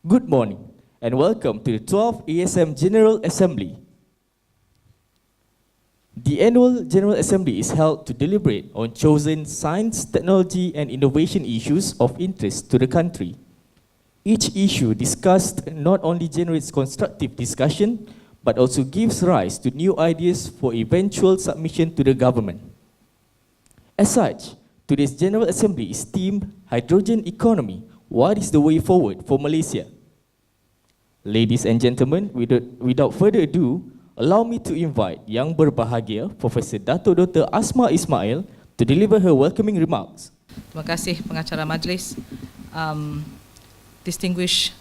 Good morning and welcome to the 12th ASM General Assembly. The Annual General Assembly is held to deliberate on chosen science, technology and innovation issues of interest to the country. Each issue discussed not only generates constructive discussion, but also gives rise to new ideas for eventual submission to the government. As such, today's General Assembly is themed Hydrogen Economy, What is the Way Forward for Malaysia? Ladies and gentlemen, without further ado, allow me to invite Yang Berbahagia, Profesor Dato' Dr. Asma Ismail, to deliver her welcoming remarks. Terima kasih pengacara majlis, distinguished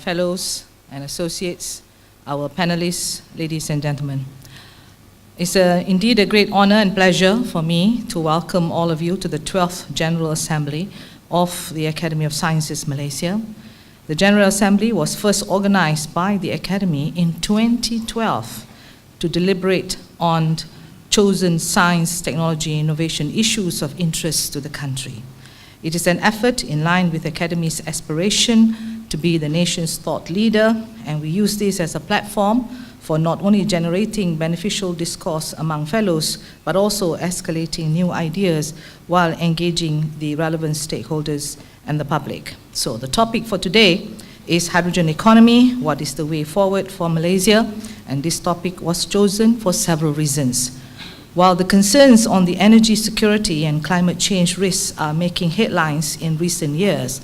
fellows and associates, our panelists, ladies and gentlemen. It's indeed a great honor and pleasure for me to welcome all of you to the 12th General Assembly of the Academy of Sciences Malaysia. The General Assembly was first organized by the Academy in 2012 to deliberate on chosen science, technology, innovation issues of interest to the country. It is an effort in line with the Academy's aspiration to be the nation's thought leader, and we use this as a platform for not only generating beneficial discourse among fellows, but also escalating new ideas while engaging the relevant stakeholders and the public. So the topic for today is hydrogen economy, what is the way forward for Malaysia? And this topic was chosen for several reasons. While the concerns on the energy security and climate change risks are making headlines in recent years,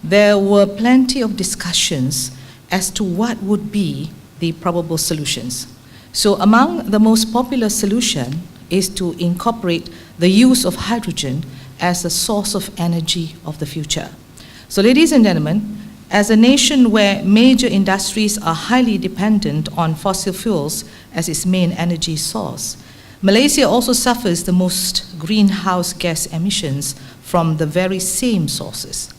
there were plenty of discussions as to what would be the probable solutions. So among the most popular solution is to incorporate the use of hydrogen as a source of energy of the future. So ladies and gentlemen, as a nation where major industries are highly dependent on fossil fuels as its main energy source, Malaysia also suffers the most greenhouse gas emissions from the very same sources.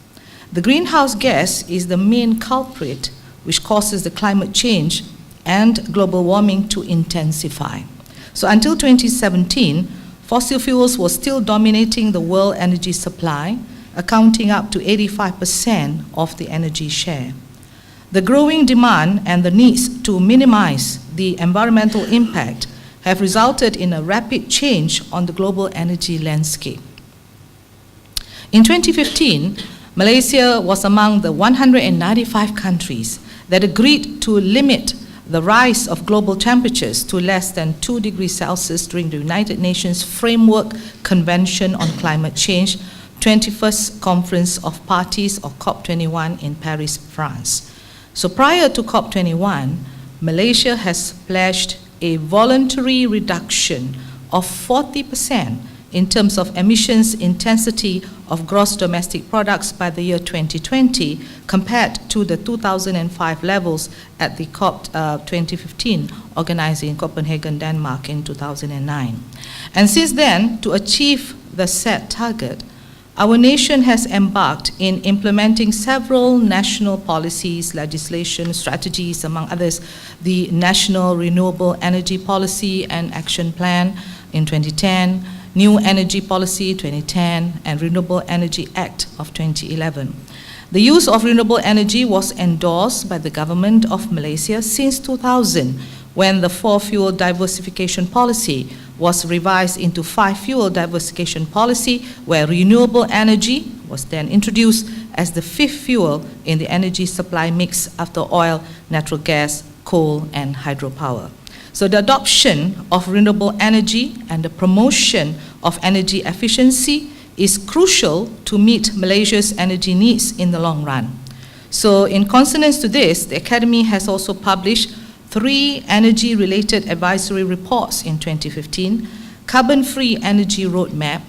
The greenhouse gas is the main culprit which causes the climate change and global warming to intensify. So until 2017, fossil fuels were still dominating the world energy supply, accounting up to 85% of the energy share. The growing demand and the needs to minimize the environmental impact have resulted in a rapid change on the global energy landscape. In 2015, Malaysia was among the 195 countries that agreed to limit the rise of global temperatures to less than 2 degrees Celsius during the United Nations Framework Convention on Climate Change, 21st Conference of Parties, or COP21 in Paris, France. So prior to COP21, Malaysia has pledged a voluntary reduction of 40% in terms of emissions intensity of gross domestic products by the year 2020 compared to the 2005 levels at the COP 2015 organized in Copenhagen, Denmark in 2009. And since then, to achieve the set target, our nation has embarked in implementing several national policies, legislation, strategies, among others, the National Renewable Energy Policy and Action Plan in 2010, New Energy Policy 2010, and Renewable Energy Act of 2011. The use of renewable energy was endorsed by the government of Malaysia since 2000, when the 4-fuel diversification policy was revised into 5-fuel diversification policy, where renewable energy was then introduced as the 5th fuel in the energy supply mix after oil, natural gas, coal, and hydropower. So the adoption of renewable energy and the promotion of energy efficiency is crucial to meet Malaysia's energy needs in the long run. So in consonance to this, the Academy has also published 3 energy-related advisory reports in 2015, Carbon-Free Energy Roadmap,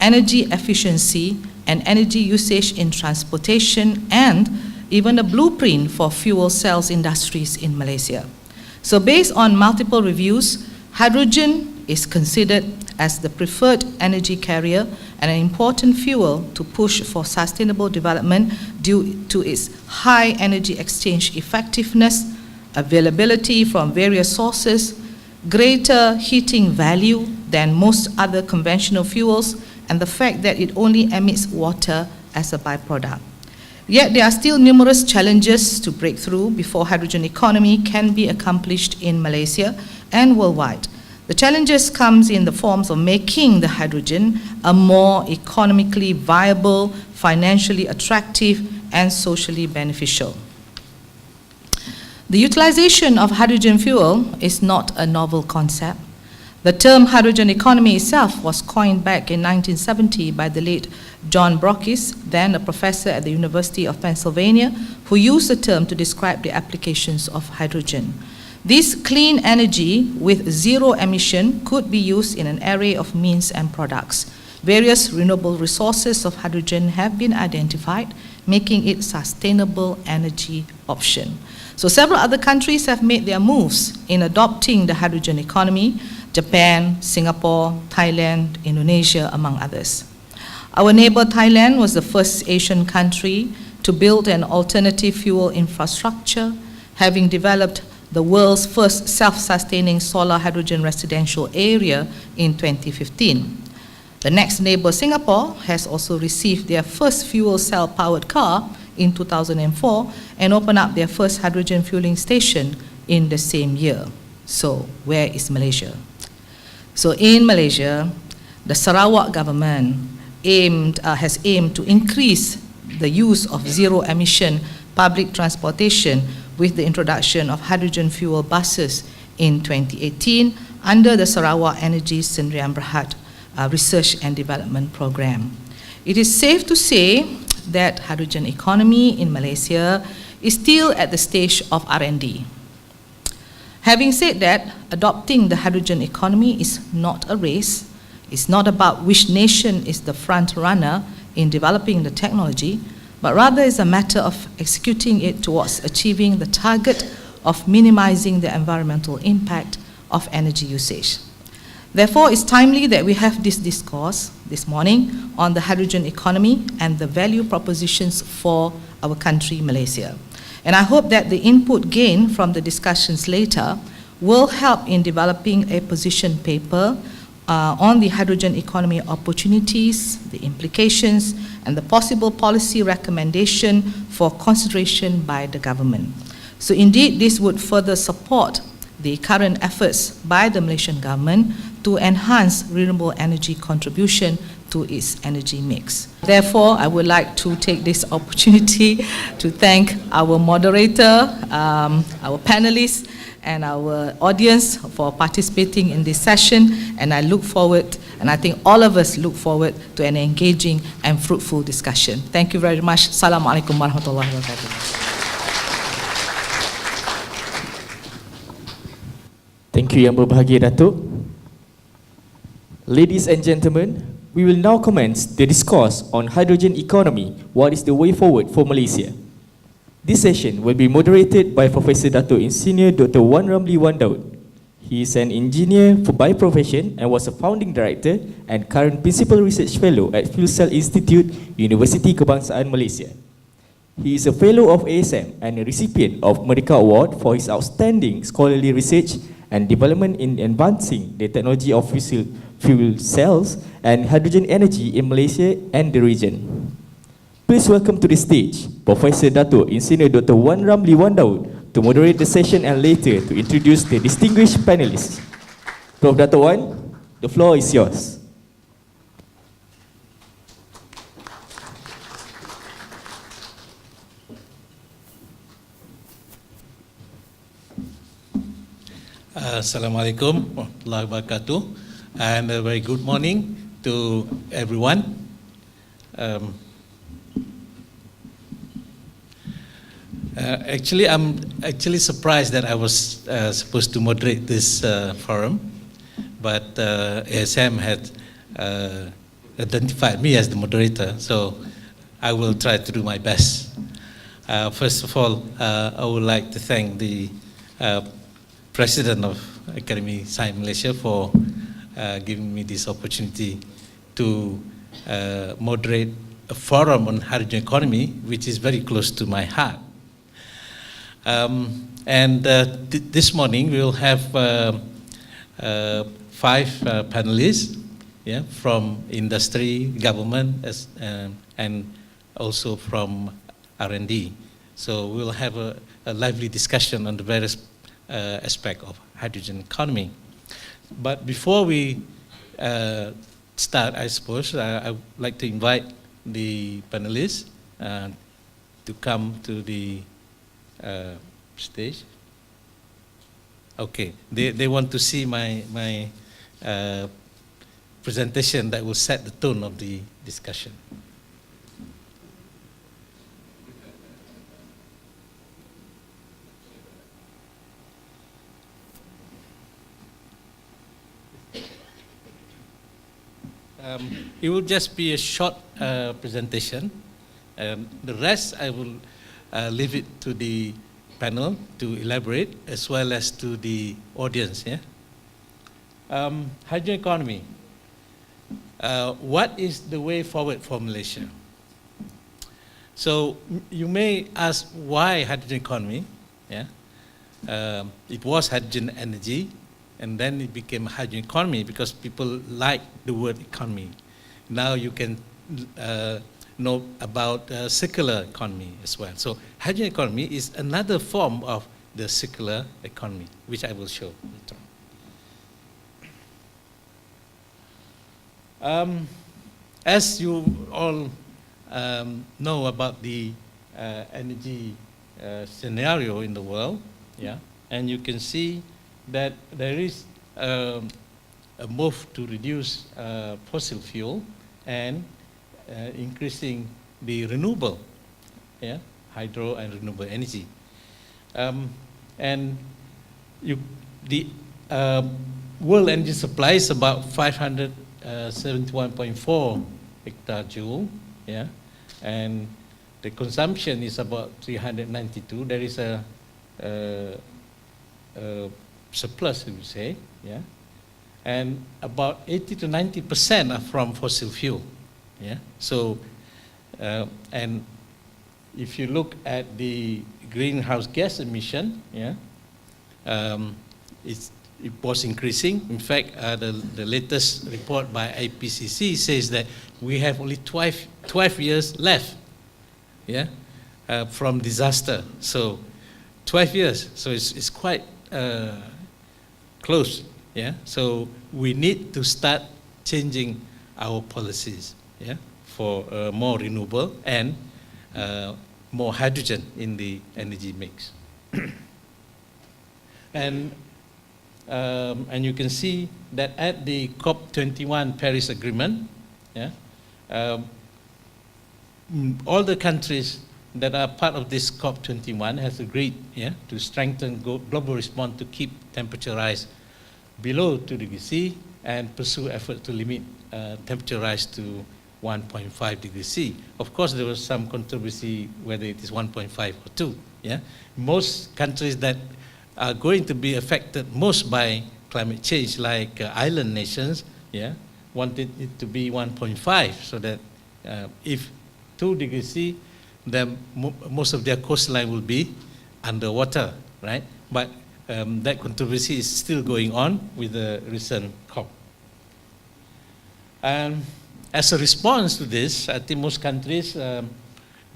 Energy Efficiency and Energy Usage in Transportation, and even a blueprint for fuel cells industries in Malaysia. So based on multiple reviews, hydrogen is considered as the preferred energy carrier and an important fuel to push for sustainable development due to its high energy exchange effectiveness, availability from various sources, greater heating value than most other conventional fuels, and the fact that it only emits water as a byproduct. Yet there are still numerous challenges to break through before hydrogen economy can be accomplished in Malaysia and worldwide. The challenges comes in the forms of making the hydrogen a more economically viable, financially attractive, and socially beneficial. The utilization of hydrogen fuel is not a novel concept. The term hydrogen economy itself was coined back in 1970 by the late John Brockis, then a professor at the University of Pennsylvania, who used the term to describe the applications of hydrogen. This clean energy with zero emission could be used in an array of means and products. Various renewable resources of hydrogen have been identified, making it a sustainable energy option. So several other countries have made their moves in adopting the hydrogen economy: Japan, Singapore, Thailand, Indonesia, among others. Our neighbor Thailand was the first Asian country to build an alternative fuel infrastructure, having developed the world's first self-sustaining solar hydrogen residential area in 2015. The next neighbor, Singapore, has also received their first fuel cell-powered car in 2004 and opened up their first hydrogen fueling station in the same year. So, where is Malaysia? So, in Malaysia, the Sarawak government has aimed to increase the use of zero-emission public transportation with the introduction of hydrogen fuel buses in 2018 under the Sarawak Energy Sdn Bhd Research and Development Program. It is safe to say that hydrogen economy in Malaysia is still at the stage of R&D. Having said that, adopting the hydrogen economy is not a race. It's not about which nation is the front runner in developing the technology, but rather is a matter of executing it towards achieving the target of minimizing the environmental impact of energy usage. Therefore, it's timely that we have this discourse this morning on the hydrogen economy and the value propositions for our country, Malaysia. And I hope that the input gained from the discussions later will help in developing a position paper on the hydrogen economy opportunities, the implications, and the possible policy recommendation for consideration by the government. So indeed, this would further support the current efforts by the Malaysian government to enhance renewable energy contribution to its energy mix. Therefore, I would like to take this opportunity to thank our moderator, our panelists, and our audience for participating in this session, and I look forward, and I think all of us look forward to an engaging and fruitful discussion. Thank you very much. Assalamualaikum warahmatullahi wabarakatuh. Thank you, Yang Berbahagia Datuk. Ladies and gentlemen, we will now commence the discourse on hydrogen economy. What is the way forward for Malaysia? This session will be moderated by Professor Datuk Insinyur Dr. Wan Ramli Wan Daud. He is an engineer by profession and was a founding director and current principal research fellow at Fuel Cell Institute, Universiti Kebangsaan Malaysia. He is a fellow of ASM and a recipient of Merdeka Award for his outstanding scholarly research and development in advancing the technology of fuel cells and hydrogen energy in Malaysia and the region. Please welcome to the stage Professor Datuk Insinyur Dr. Wan Ramli Wan Daud to moderate the session and later to introduce the distinguished panelists. Prof. Datuk Wan, the floor is yours. Assalamualaikum warahmatullahi wabarakatuh, and a very good morning to everyone. I'm actually surprised that I was supposed to moderate this forum, but ASM had identified me as the moderator, so I will try to do my best. First of all, I would like to thank the President of Academy Science Malaysia for giving me this opportunity to moderate a forum on hydrogen economy, which is very close to my heart. This morning we will have 5 panelists, from industry, government, and also from R&D. So we'll have a lively discussion on the various aspects of hydrogen economy. But before we start, I suppose, I would like to invite the panelists to come to the stage. Okay, they want to see my presentation that will set the tone of the discussion. It will just be a short presentation. The rest I will leave it to the panel to elaborate, as well as to the audience. Yeah. Hydrogen economy. What is the way forward for Malaysia? So you may ask, why hydrogen economy? Yeah. It was hydrogen energy, and then it became hydrogen economy because people like the word economy. Now you can know about circular economy as well. So hydrogen economy is another form of the circular economy, which I will show later on. As you all know about the energy scenario in the world, yeah, and you can see that there is a move to reduce fossil fuel and increasing the renewable, yeah, hydro and renewable energy. And the world energy supply is about 571.4 hectajoule, yeah, and the consumption is about 392. There is a surplus, we say, yeah, and about 80 to 90% are from fossil fuel, yeah. So, and if you look at the greenhouse gas emission, yeah, it was increasing. In fact, the latest report by IPCC says that we have only 12 years left, yeah, from disaster. So, 12 years. So it's quite close, yeah. So we need to start changing our policies, yeah, for more renewable and more hydrogen in the energy mix. And you can see that at the COP21 Paris Agreement, yeah, all the countries that are part of this COP21 has agreed, yeah, to strengthen global response to keep temperature rise below 2 degrees C and pursue effort to limit temperature rise to 1.5 degrees C. Of course, there was some controversy whether it is 1.5 or 2. Yeah, most countries that are going to be affected most by climate change, like island nations, yeah, wanted it to be 1.5, so that if 2 degrees C, then most of their coastline will be underwater, right? But that controversy is still going on with the recent COP. And as a response to this, I think most countries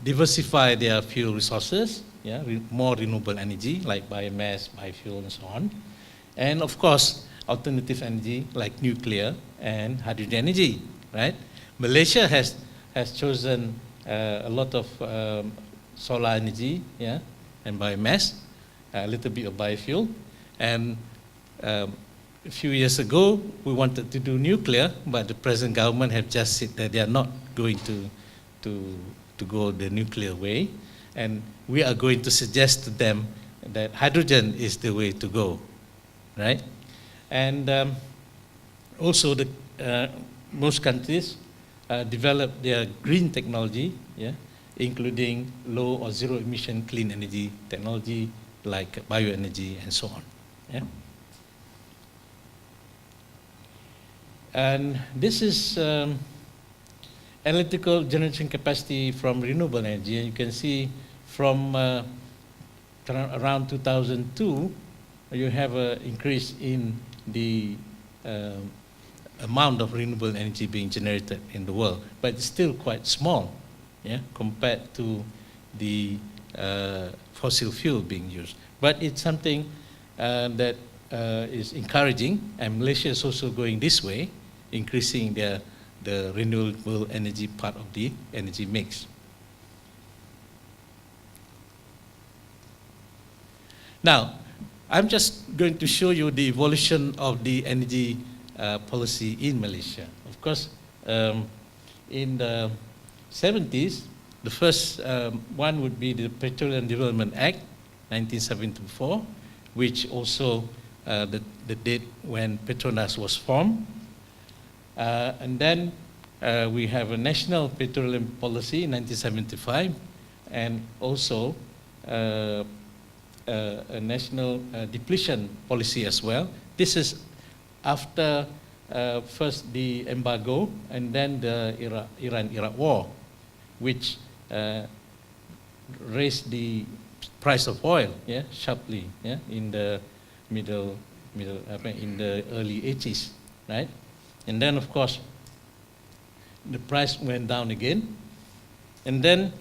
diversify their fuel resources, yeah, more renewable energy like biomass, biofuel, and so on. And of course, alternative energy like nuclear and hydrogen energy, right? Malaysia has chosen a lot of solar energy, yeah, and biomass, a little bit of biofuel. And a few years ago, we wanted to do nuclear, but the present government have just said that they are not going to go the nuclear way. And we are going to suggest to them that hydrogen is the way to go, right? And also, most countries develop their green technology, yeah, including low or zero emission clean energy technology like bioenergy and so on. Yeah? And this is analytical generation capacity from renewable energy. And you can see from around 2002, you have an increase in the amount of renewable energy being generated in the world, but it's still quite small, yeah, compared to the fossil fuel being used. But it's something that is encouraging, and Malaysia is also going this way, increasing the renewable energy part of the energy mix. Now, I'm just going to show you the evolution of the energy policy in Malaysia. Of course, in the 70s, the first one would be the Petroleum Development Act, 1974, which also the date when Petronas was formed. And then we have a national petroleum policy in 1975, and also a national depletion policy as well. This is after first the embargo and then the Iran-Iraq war, which raised the price of oil, sharply, in the in the early 80s, right? And then, of course, the price went down again. And then,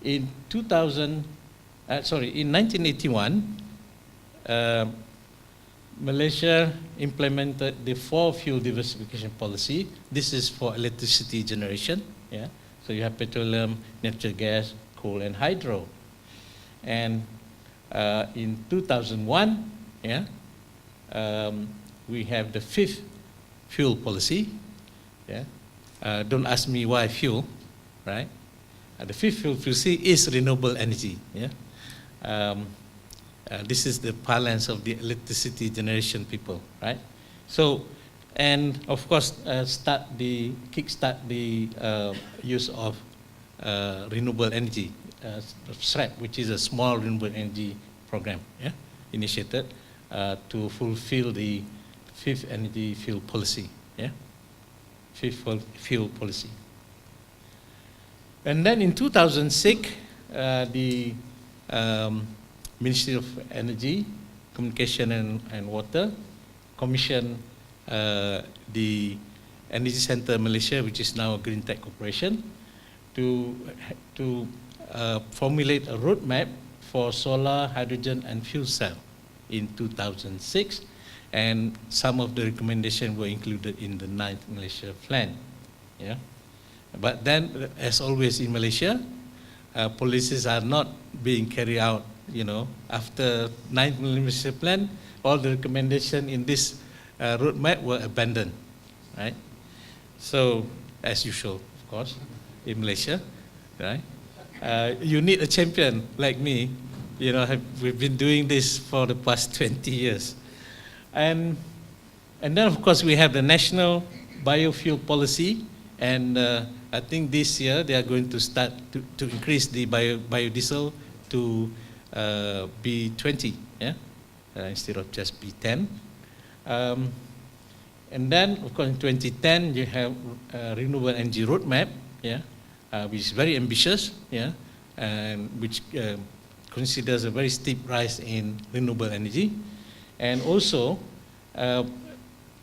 in 1981, Malaysia implemented the 4-fuel diversification policy. This is for electricity generation. So you have petroleum, natural gas, coal, and hydro. And in 2001, we have the 5th fuel policy. Don't ask me why fuel, right? The 5th fuel policy is renewable energy. This is the balance of the electricity generation people, right? So, and of course, kickstart the use of renewable energy, SREP, which is a small renewable energy program, initiated to fulfill the 5th energy fuel policy, 5th fuel policy. And then in 2006, the Ministry of Energy, Communication and Water commissioned the Energy Center Malaysia, which is now a Green Tech Corporation, to formulate a roadmap for solar, hydrogen, and fuel cell in 2006. And some of the recommendations were included in the 9th Malaysia Plan. But then, as always in Malaysia, policies are not being carried out. After 9th Malaysia Plan, all the recommendations in this roadmap were abandoned, right? So, as usual, of course, in Malaysia, right? You need a champion like me. We've been doing this for the past 20 years. And then, of course, we have the national biofuel policy, and I think this year they are going to start to increase the biodiesel to B20, instead of just B10. And then, of course, in 2010, you have renewable energy roadmap, which is very ambitious, and which considers a very steep rise in renewable energy. And also,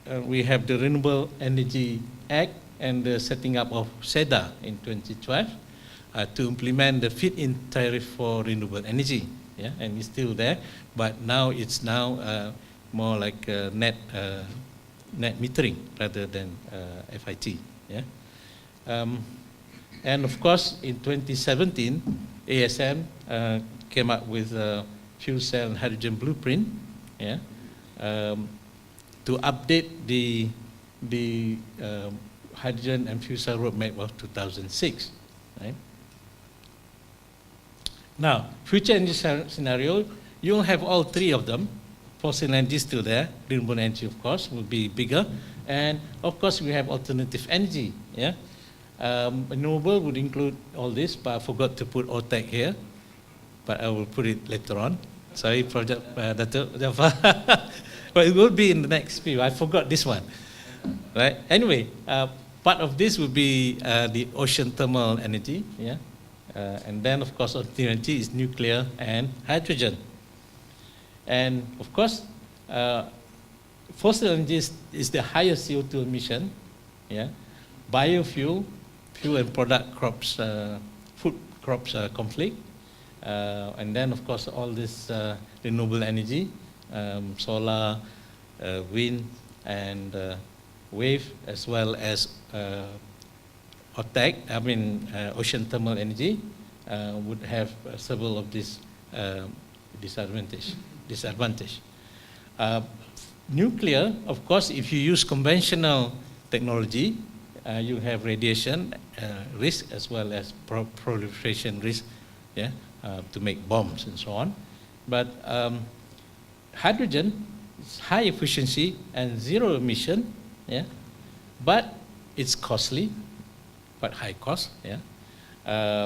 we have the Renewable Energy Act and the setting up of SEDA in 2012 to implement the feed-in tariff for renewable energy. And it's still there, but now it's more like net metering rather than FIT. And of course, in 2017, ASM came up with a fuel cell and hydrogen blueprint, to update the hydrogen and fuel cell roadmap of 2006. Right? Now, future energy scenario, you'll have all 3 of them. Fossil energy is still there. Renewable energy, of course, will be bigger. And of course, we have alternative energy. Renewable would include all this, but I forgot to put OTEC here. But I will put it later on. Sorry, Project Dato' Jafar. But it will be in the next few. I forgot this one. Right? Anyway, part of this will be the ocean thermal energy. And then, of course, alternative energy is nuclear and hydrogen. And of course, fossil energy is the highest CO2 emission. Biofuel, fuel and product crops food crops conflict. And then, of course, all this renewable energy, solar, wind, and wave, as well as ocean thermal energy, would have several of these disadvantage. Nuclear, of course, if you use conventional technology, you have radiation risk as well as proliferation risk, yeah, to make bombs and so on. But hydrogen is high efficiency and zero emission, yeah, but it's costly, but high cost, yeah.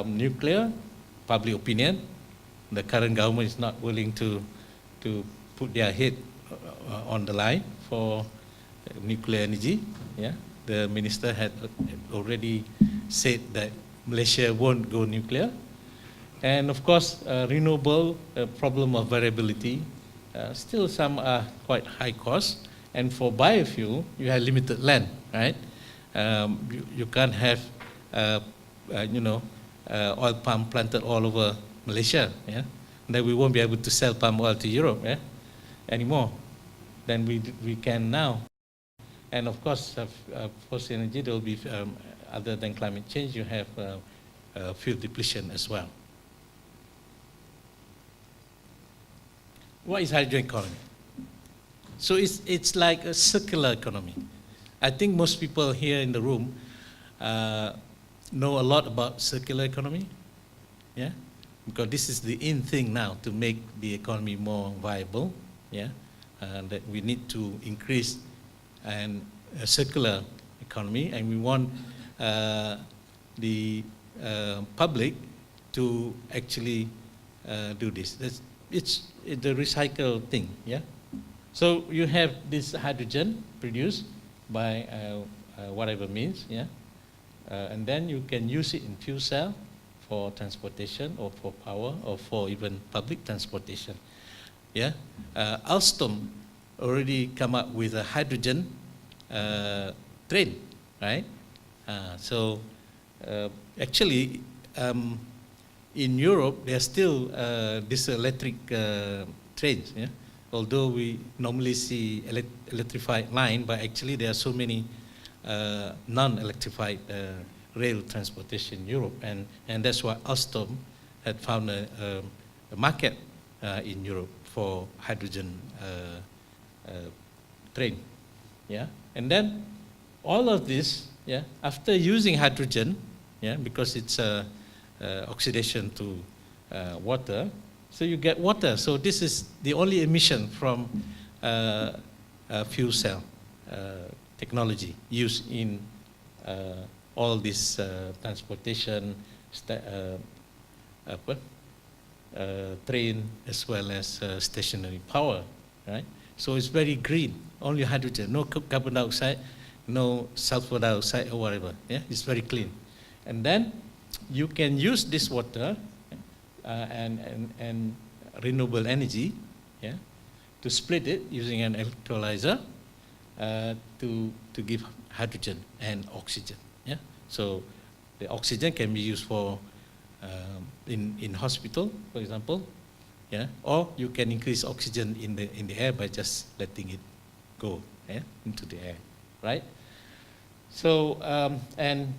Nuclear, public opinion, the current government is not willing to put their head on the line for nuclear energy, yeah. The minister had already said that Malaysia won't go nuclear. And of course, renewable, problem of variability, still some are quite high cost. And for biofuel, you have limited land, right? You can't have, oil palm planted all over Malaysia, yeah? Then we won't be able to sell palm oil to Europe, yeah, anymore than we can now. And of course, fossil energy, there will be, other than climate change, you have fuel depletion as well. What is hydrogen economy? So it's like a circular economy. I think most people here in the room know a lot about circular economy, yeah? Because this is the in thing now to make the economy more viable, yeah? That we need to increase a circular economy, and we want the public to actually do this. It's the recycle thing, yeah? So you have this hydrogen produced by whatever means, yeah? And then you can use it in fuel cell for transportation or for power or for even public transportation, yeah? Alstom already come up with a hydrogen train, right? Actually, in Europe, there are still these electric trains, yeah? Although we normally see electrified line, but actually there are so many non-electrified rail transportation in Europe, and that's why Alstom had found a market in Europe for hydrogen train, yeah. And then all of this, yeah, after using hydrogen, yeah, because it's oxidation to water, so you get water. So this is the only emission from fuel cell technology used in all this transportation, train as well as stationary power, right? So it's very green, only hydrogen, no carbon dioxide, no sulfur dioxide or whatever, yeah? It's very clean. And then you can use this water and renewable energy, yeah, to split it using an electrolyzer to give hydrogen and oxygen, yeah. So the oxygen can be used for in hospital, for example, yeah, or you can increase oxygen in the air by just letting it go, yeah, into the air, right? So and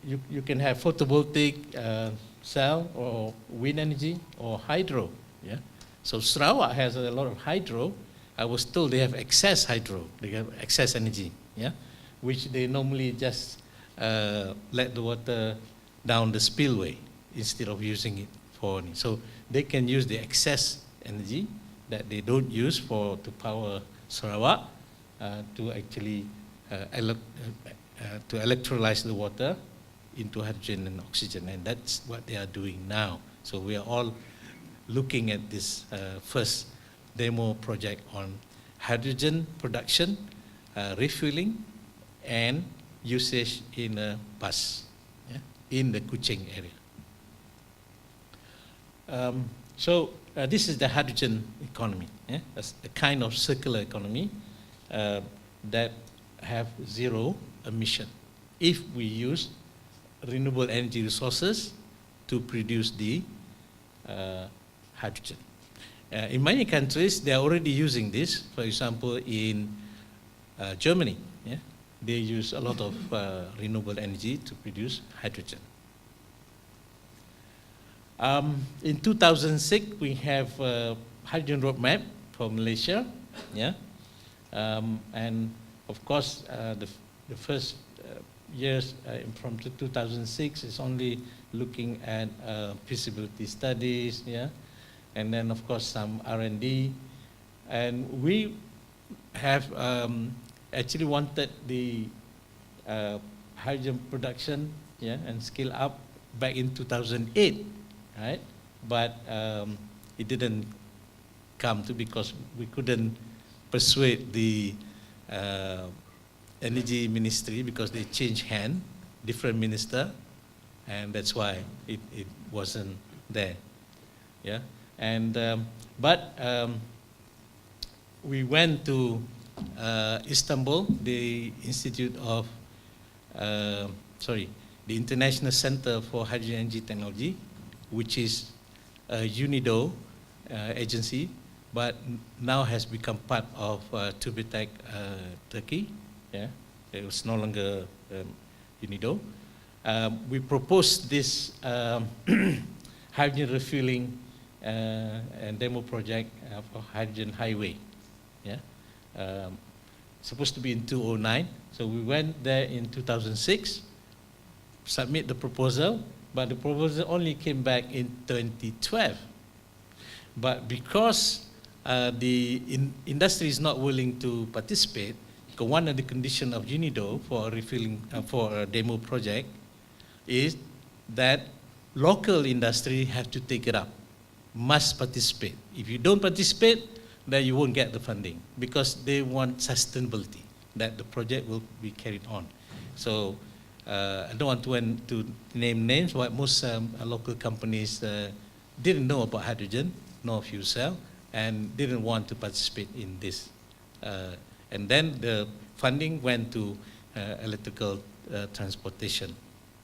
you can have photovoltaic cell or wind energy or hydro, yeah. So Sarawak has a lot of hydro. I was told they have excess hydro, they have excess energy, yeah, which they normally just let the water down the spillway instead of using it for. So they can use the excess energy that they don't use to power Sarawak to actually to electrolyze the water into hydrogen and oxygen, and that's what they are doing now. So we are all looking at this first demo project on hydrogen production, refueling, and usage in a bus, yeah, in the Kuching area. This is the hydrogen economy, yeah? That's a kind of circular economy that have zero emission if we use renewable energy resources to produce the hydrogen. In many countries, they are already using this. For example, in Germany, yeah, they use a lot of renewable energy to produce hydrogen. In 2006, we have a hydrogen roadmap for Malaysia, yeah, and of course, the first years from 2006 is only looking at feasibility studies, yeah, and then of course some R&D, and we have actually wanted the hydrogen production, yeah, and scale up back in 2008, right? But it didn't come to because we couldn't persuade the energy ministry because they changed hand, different minister, and that's why it wasn't there, yeah. And but we went to Istanbul, the Institute of, the International Center for Hydrogen Energy Technology, which is a UNIDO agency, but now has become part of TÜBİTAK Turkey. Yeah, it was no longer UNIDO. We proposed this hydrogen refueling and demo project for hydrogen highway. Yeah, supposed to be in 2009. So we went there in 2006, submit the proposal, but the proposal only came back in 2012. But because the industry is not willing to participate, because one of the conditions of UNIDO for a refueling for a demo project is that local industry have to take it up, must participate. If you don't participate, then you won't get the funding because they want sustainability, that the project will be carried on. So I don't want to name names, but most local companies didn't know about hydrogen, nor fuel cell, and didn't want to participate in this. And then the funding went to electrical transportation,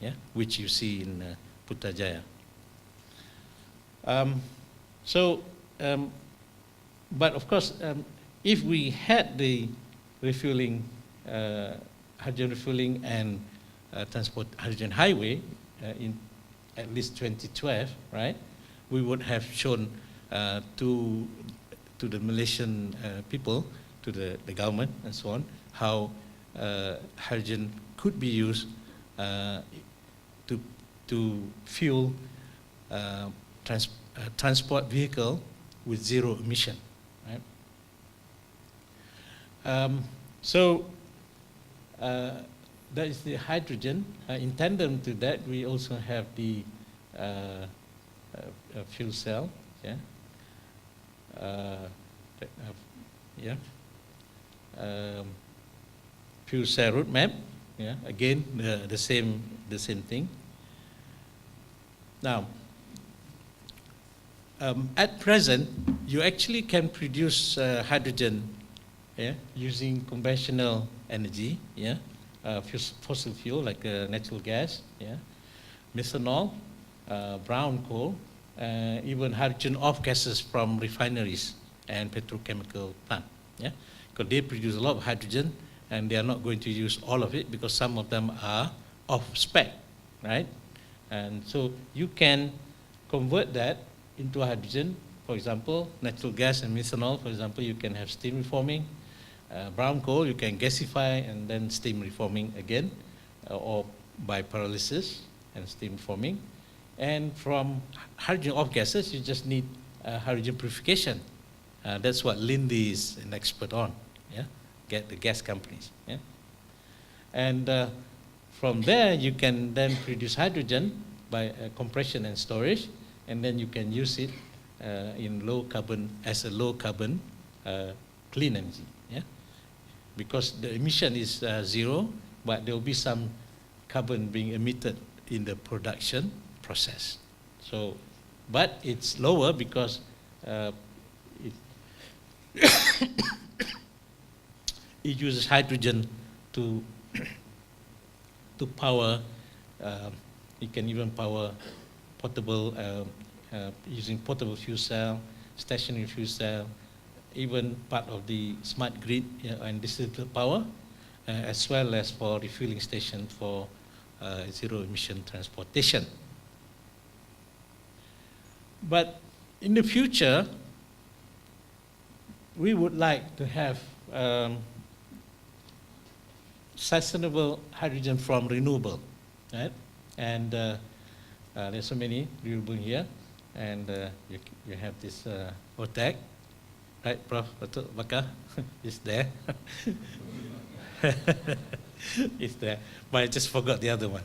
yeah, which you see in Putrajaya. But of course, if we had the refueling, hydrogen refueling and transport hydrogen highway in at least 2012, right, we would have shown to the Malaysian people, to the government and so on, how hydrogen could be used to fuel transport vehicle with zero emission, right? That is the hydrogen. In tandem to that, we also have the fuel cell, yeah. Fuel cell roadmap, yeah. Again, the same thing. Now, at present, you actually can produce hydrogen, yeah, using conventional energy, yeah, fossil fuel like natural gas, yeah, methanol, brown coal, even hydrogen off gases from refineries and petrochemical plant, yeah, because they produce a lot of hydrogen and they are not going to use all of it because some of them are off spec, right? And so you can convert that into hydrogen. For example, natural gas and methanol, for example, you can have steam reforming. Brown coal, you can gasify and then steam reforming again, or by pyrolysis and steam reforming. And from hydrogen off gases, you just need hydrogen purification. That's what Lindy is an expert on, yeah? Get the gas companies, yeah? And from there, you can then produce hydrogen by compression and storage, and then you can use it in low carbon, as a low carbon clean energy, yeah? Because the emission is zero, but there will be some carbon being emitted in the production process. So, but it's lower because it uses hydrogen to power You can even power portable, using portable fuel cell, stationary fuel cell, even part of the smart grid and distributed power, as well as for refueling station for zero emission transportation. But in the future, we would like to have sustainable hydrogen from renewable, right? And there's so many renewable here, and you have this OTEC, right, Prof. Bakar is there. It's there, but I just forgot the other one.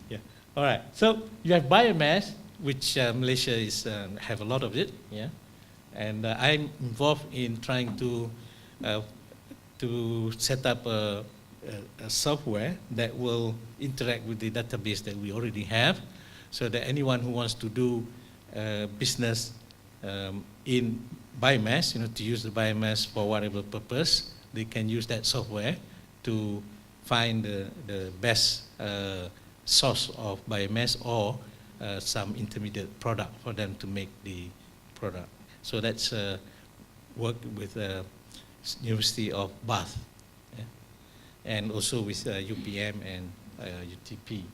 Yeah. All right. So you have biomass, which Malaysia is have a lot of it. Yeah. And I'm involved in trying to set up a software that will interact with the database that we already have, so that anyone who wants to do business in biomass, to use the biomass for whatever purpose, they can use that software to find the best source of biomass or some intermediate product for them to make the product. So that's work with University of Bath, yeah? And also with UPM and UTP.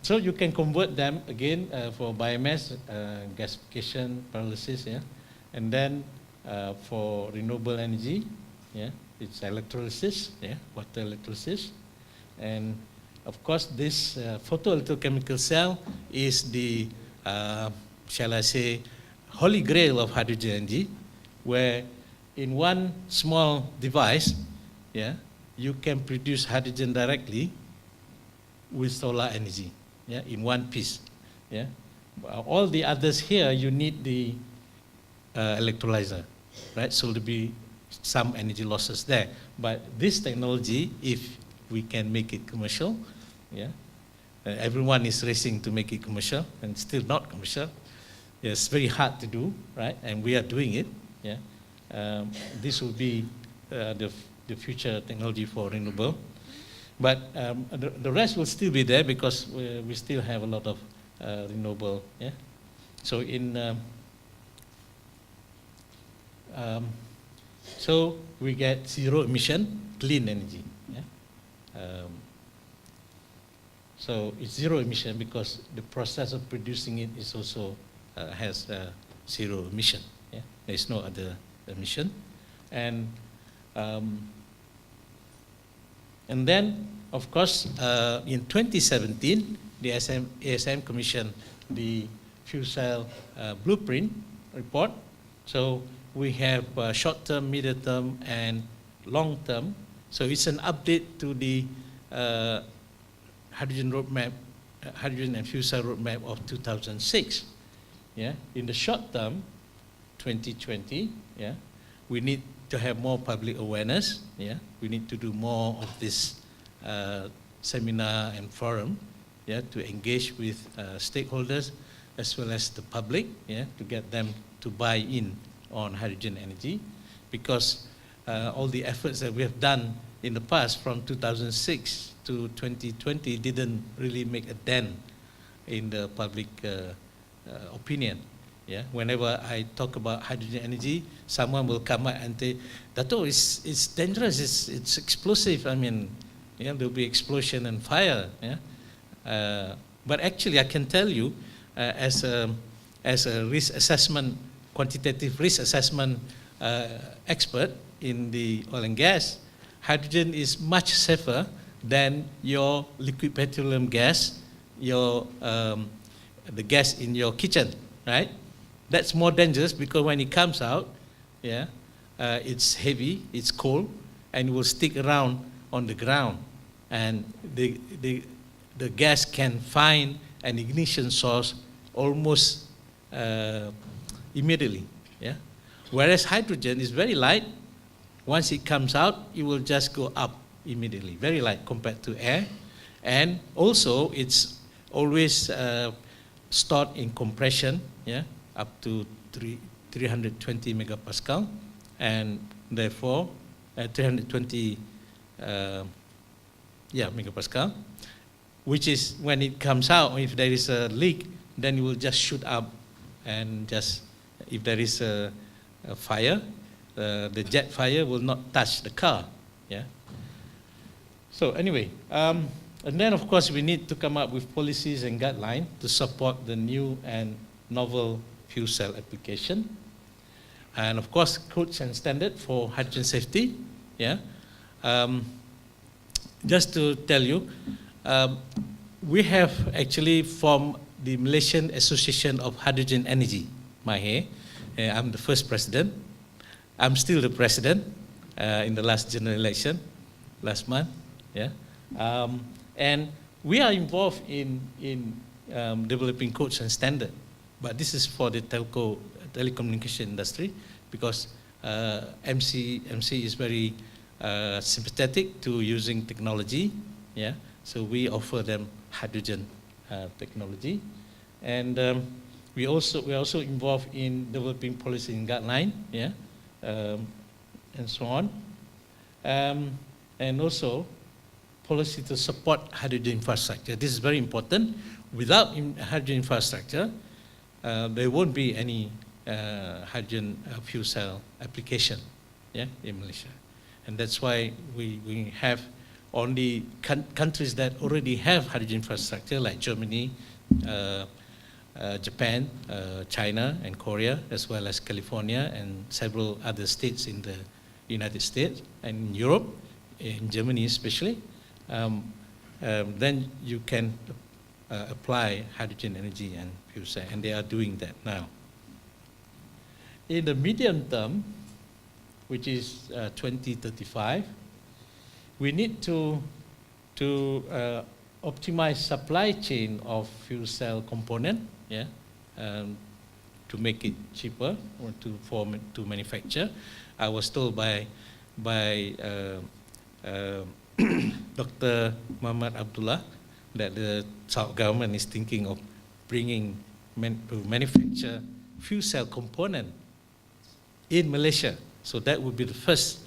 So you can convert them again for biomass, gasification, pyrolysis, yeah? And then for renewable energy, yeah, it's electrolysis, yeah, water electrolysis. And of course, this photoelectrochemical cell is the, shall I say, holy grail of hydrogen energy, where in one small device, yeah, you can produce hydrogen directly with solar energy, yeah, in one piece, yeah. All the others here, you need the electrolyzer, right? So there'll be some energy losses there. But this technology, if we can make it commercial, yeah, everyone is racing to make it commercial, and still not commercial. It's very hard to do, right? And we are doing it, yeah. This will be the future technology for renewable. But the rest will still be there because we still have a lot of renewable, yeah. So so we get zero emission, clean energy, yeah. So it's zero emission because the process of producing it is also has zero emission, yeah. There is no other emission, and then, of course, in 2017, the ASM commissioned the fuel cell blueprint report. So we have short-term, medium-term, and long-term. So it's an update to the hydrogen roadmap, hydrogen and fuel cell roadmap of 2006. Yeah, in the short term, 2020. Yeah, we need to have more public awareness. Yeah, we need to do more of this seminar and forum. Yeah, to engage with stakeholders as well as the public. Yeah, to get them to buy in on hydrogen energy, because all the efforts that we have done in the past from 2006 to 2020 didn't really make a dent in the public opinion. Yeah, whenever I talk about hydrogen energy, someone will come up and say, "Dato, it's dangerous, it's explosive. I mean, yeah, there'll be explosion and fire." Yeah, but actually, I can tell you, as a risk assessment, quantitative risk assessment expert in the oil and gas, hydrogen is much safer than your liquid petroleum gas, your the gas in your kitchen, right? That's more dangerous because when it comes out, yeah, it's heavy, it's cold, and it will stick around on the ground, and the gas can find an ignition source almost immediately. Yeah, whereas hydrogen is very light. Once it comes out, it will just go up immediately, very light compared to air, and also it's always stored in compression, yeah, up to 320 megapascal, and therefore 320 megapascal, which is when it comes out, if there is a leak, then it will just shoot up, and just if there is a fire, the jet fire will not touch the car. Yeah. So anyway, and then of course we need to come up with policies and guidelines to support the new and novel fuel cell application, and of course codes and standard for hydrogen safety. Yeah. Just to tell you, we have actually formed the Malaysian Association of Hydrogen Energy, MAHE. I'm the first president. I'm still the president in the last general election, last month. Yeah. And we are involved in developing codes and standards, but this is for the telecommunication industry, because MC is very sympathetic to using technology. Yeah. So we offer them hydrogen technology, and we're also involved in developing policy and guideline, yeah, and so on, and also policy to support hydrogen infrastructure. This is very important. Without hydrogen infrastructure, there won't be any hydrogen fuel cell application, yeah, in Malaysia, and that's why we have only countries that already have hydrogen infrastructure, like Germany, Japan, China, and Korea, as well as California and several other states in the United States and in Europe, in Germany especially. Then you can apply hydrogen energy and fuel cell, and they are doing that now. In the medium term, which is 2035, we need to optimize supply chain of fuel cell component, yeah, to make it cheaper or to manufacture. I was told by Dr. Muhammad Abdullah that the South government is thinking of bringing to manufacture fuel cell component in Malaysia. So that would be the first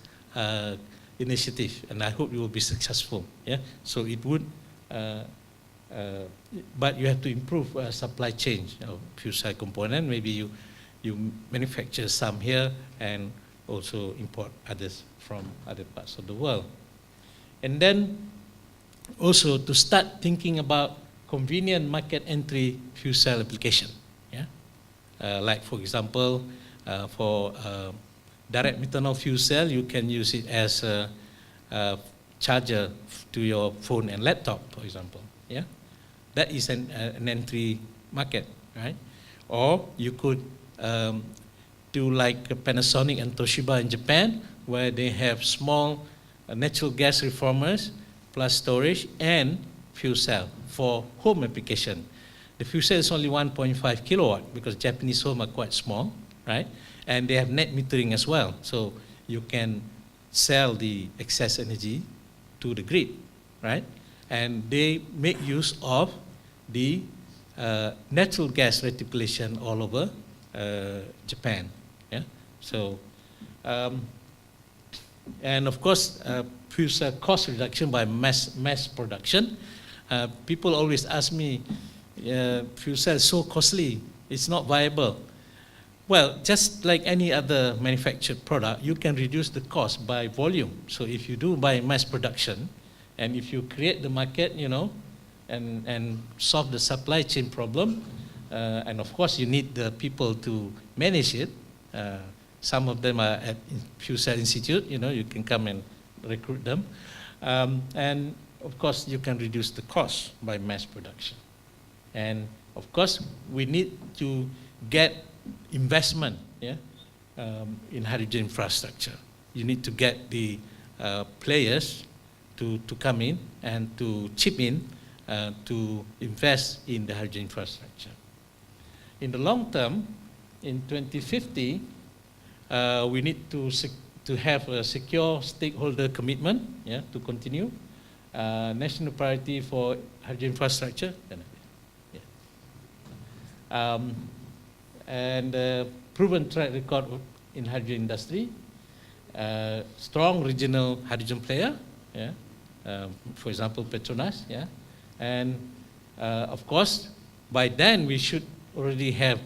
initiative, and I hope it will be successful. Yeah, so it would, but you have to improve supply chain of fuel cell component. Maybe you manufacture some here and also import others from other parts of the world, and then also to start thinking about convenient market entry fuel cell application. Yeah, like for example, for direct methanol fuel cell, you can use it as a charger to your phone and laptop, for example. Yeah, that is an entry market, right? Or you could do like Panasonic and Toshiba in Japan, where they have small natural gas reformers plus storage and fuel cell for home application. The fuel cell is only 1.5 kilowatt because Japanese homes are quite small, right? And they have net metering as well, so you can sell the excess energy to the grid, right? And they make use of the natural gas reticulation all over Japan. Yeah. So, and of course, fuel cell cost reduction by mass production. People always ask me, fuel cell is so costly, it's not viable. Well, just like any other manufactured product, you can reduce the cost by volume. So if you do by mass production, and if you create the market, you know, and solve the supply chain problem, and of course you need the people to manage it. Some of them are at Fuel Cell Institute, you know, you can come and recruit them. And of course you can reduce the cost by mass production. And of course we need to get investment, yeah, in hydrogen infrastructure. You need to get the players to come in and to chip in to invest in the hydrogen infrastructure. In the long term, in 2050, we need to have a secure stakeholder commitment, yeah, to continue. National priority for hydrogen infrastructure. Yeah. And proven track record in hydrogen industry, strong regional hydrogen player, yeah, for example Petronas, yeah, And of course, by then we should already have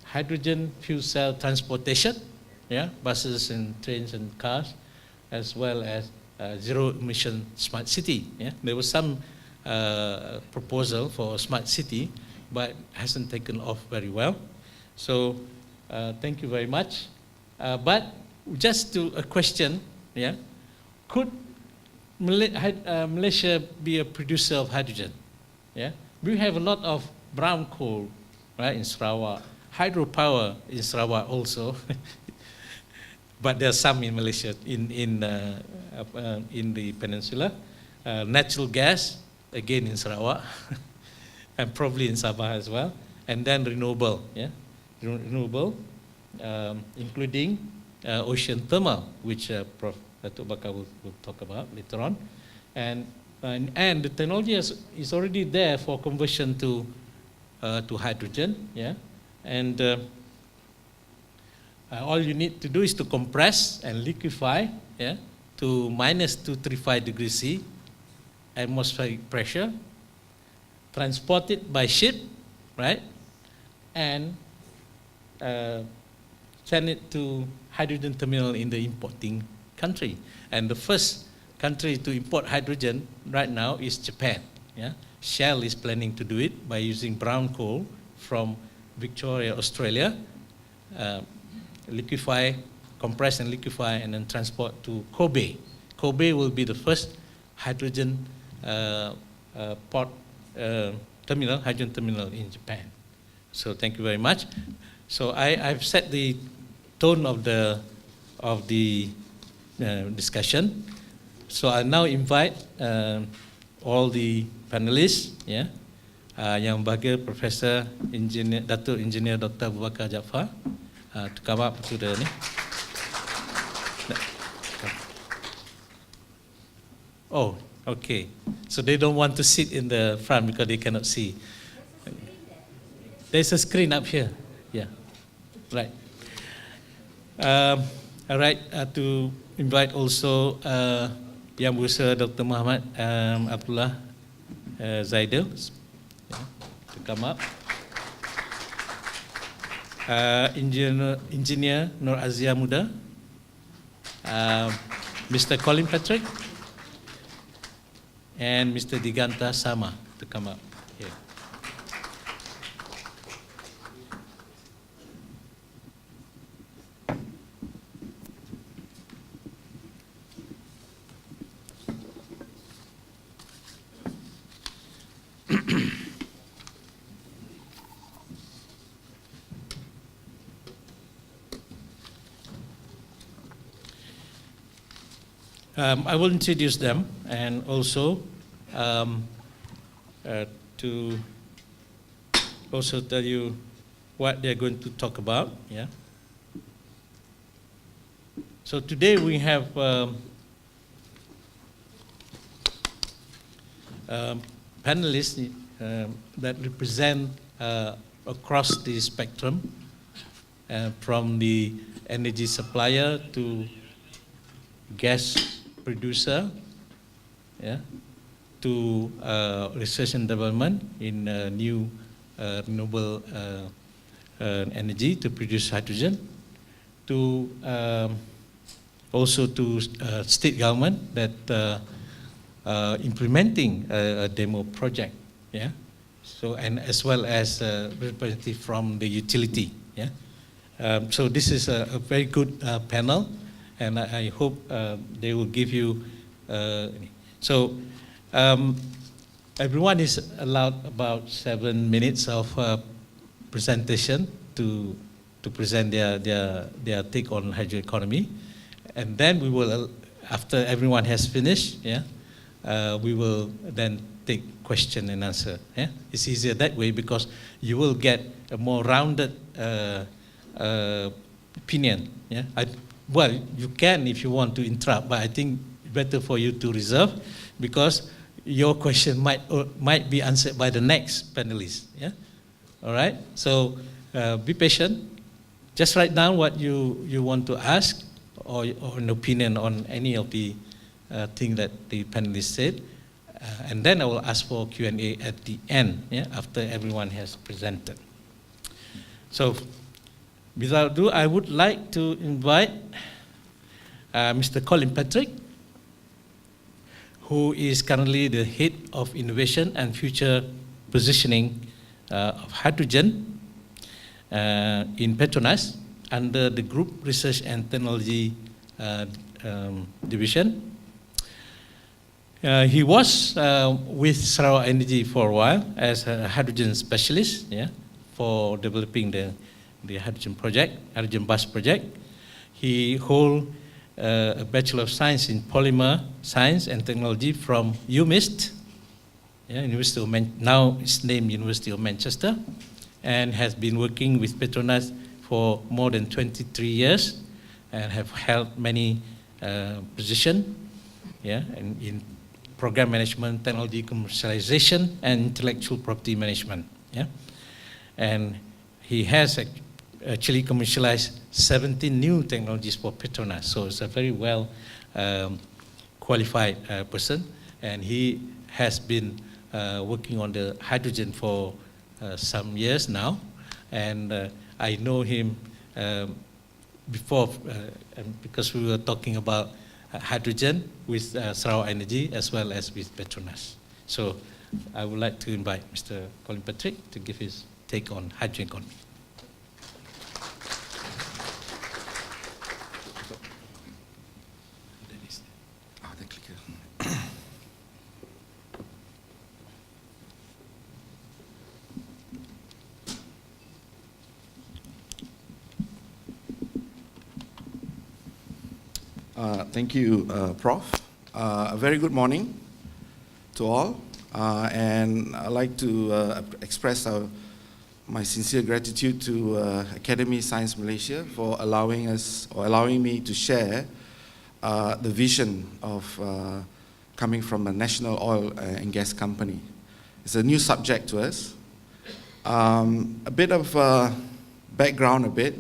hydrogen fuel cell transportation, yeah, buses and trains and cars, as well as zero emission smart city. Yeah, there was some proposal for a smart city, but hasn't taken off very well. So thank you very much. But just to a question, yeah, could Malaysia be a producer of hydrogen? Yeah, we have a lot of brown coal, right, in Sarawak, hydropower in Sarawak also, but there are some in Malaysia, in the peninsula, natural gas again in Sarawak, and probably in Sabah as well, and then renewable, yeah, renewable, including ocean thermal, which Prof. Datuk Bakar will talk about later on, and the technology is already there for conversion to hydrogen, yeah, and all you need to do is to compress and liquefy, yeah, to minus 235 degrees C, atmospheric pressure, transport it by ship, right, and send it to hydrogen terminal in the importing country. And the first country to import hydrogen right now is Japan. Yeah? Shell is planning to do it by using brown coal from Victoria, Australia, liquefy, compress and liquefy, and then transport to Kobe. Kobe will be the first hydrogen terminal, hydrogen terminal in Japan. So thank you very much. So I've set the tone of the discussion. So I now invite all the panelists, yeah, yang berbahagia Professor Engineer, Datuk Engineer Dr. Abu Bakar Jaafar, to come up to the. Oh, okay. So they don't want to sit in the front because they cannot see. There's a screen up here. Yeah, right. All right, to invite also Yang Berusaha Dr. Muhammad Abdullah Zaidil to come up. Engineer Nur Azia Muda, Mr. Colin Patrick, and Mr. Diganta Sama to come up here. I will introduce them and also to also tell you what they're going to talk about. Yeah. So today we have panelists that represent across the spectrum, from the energy supplier to gas producer, yeah, to research and development in new renewable energy to produce hydrogen, to also to state government that implementing a demo project, yeah. So and as well as representative from the utility, yeah. So this is a very good panel. And I hope they will give you. So everyone is allowed about 7 minutes of presentation to present their take on hydrogen economy, and then we will, after everyone has finished, yeah, we will then take question and answer. Yeah, it's easier that way because you will get a more rounded opinion. Yeah. Well, you can if you want to interrupt, but I think better for you to reserve because your question might be answered by the next panelist. Yeah, all right. So be patient. Just write down what you want to ask or an opinion on any of the thing that the panelists said, And then I will ask for Q&A at the end, yeah, after everyone has presented. So, without ado, I would like to invite Mr. Colin Patrick, who is currently the Head of Innovation and Future Positioning of Hydrogen in Petronas under the Group Research and Technology Division. He was with Sarawak Energy for a while as a hydrogen specialist, yeah, for developing the hydrogen project, hydrogen bus project. He holds a Bachelor of Science in Polymer Science and Technology from UMIST, yeah, University of now it's named University of Manchester, and has been working with Petronas for more than 23 years and have held many positions, yeah, and in program management, technology commercialization, and intellectual property management. Yeah? And he has actually commercialized 17 new technologies for Petronas. So it's a very well qualified person. And he has been working on the hydrogen for some years now. And I know him before, because we were talking about hydrogen with Sarawak Energy as well as with Petronas. So I would like to invite Mr. Colin Patrick to give his take on hydrogen economy. The clicker. Thank you, Prof. A very good morning to all. And I'd like to express my sincere gratitude to Academy Science Malaysia for allowing me to share the vision of coming from a national oil and gas company. It's a new subject to us. A bit of background a bit.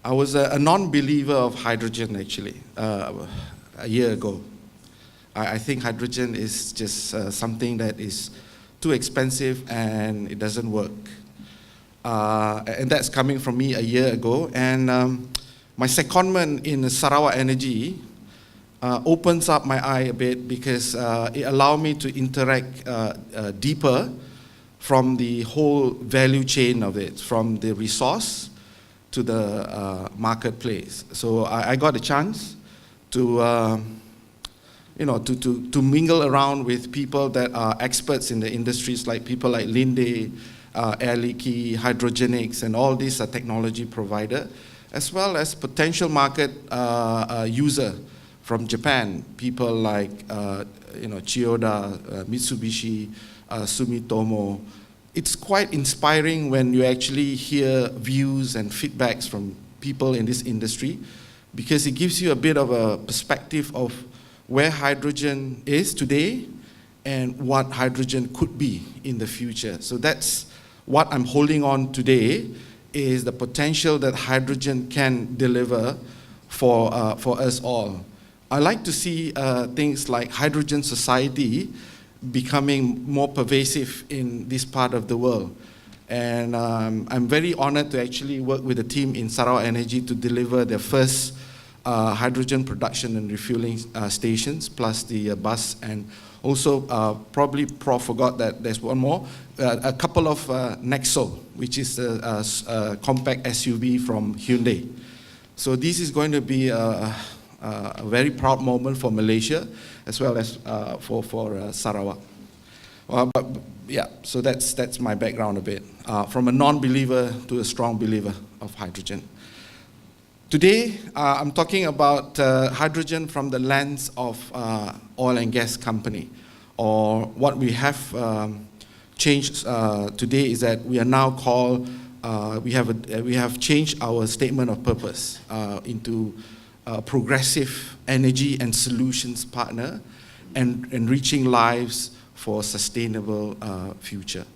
I was a non-believer of hydrogen actually a year ago. I think hydrogen is just something that is too expensive and it doesn't work. And that's coming from me a year ago. And my secondment in Sarawak Energy opens up my eye a bit because it allowed me to interact deeper from the whole value chain of it, from the resource to the marketplace. So I got a chance to mingle around with people that are experts in the industries, like people like Linde, Air Liquide, Hydrogenics, and all these are technology provider, as well as potential market user from Japan, people like Chiyoda, Mitsubishi, Sumitomo. It's quite inspiring when you actually hear views and feedbacks from people in this industry, because it gives you a bit of a perspective of where hydrogen is today and what hydrogen could be in the future. So that's what I'm holding on today, is the potential that hydrogen can deliver for us all. I like to see things like hydrogen society becoming more pervasive in this part of the world. And I'm very honored to actually work with the team in Sarawak Energy to deliver their first hydrogen production and refueling stations, plus the bus, and also probably Prof forgot that there's one more, a couple of Nexo, which is a compact SUV from Hyundai. So this is going to be a very proud moment for Malaysia, as well as for Sarawak. But yeah, so that's my background a bit, from a non-believer to a strong believer of hydrogen. Today, I'm talking about hydrogen from the lens of oil and gas company, or what we have changed today is that we are now called, we have changed our statement of purpose into progressive energy and solutions partner, and enriching lives for sustainable future.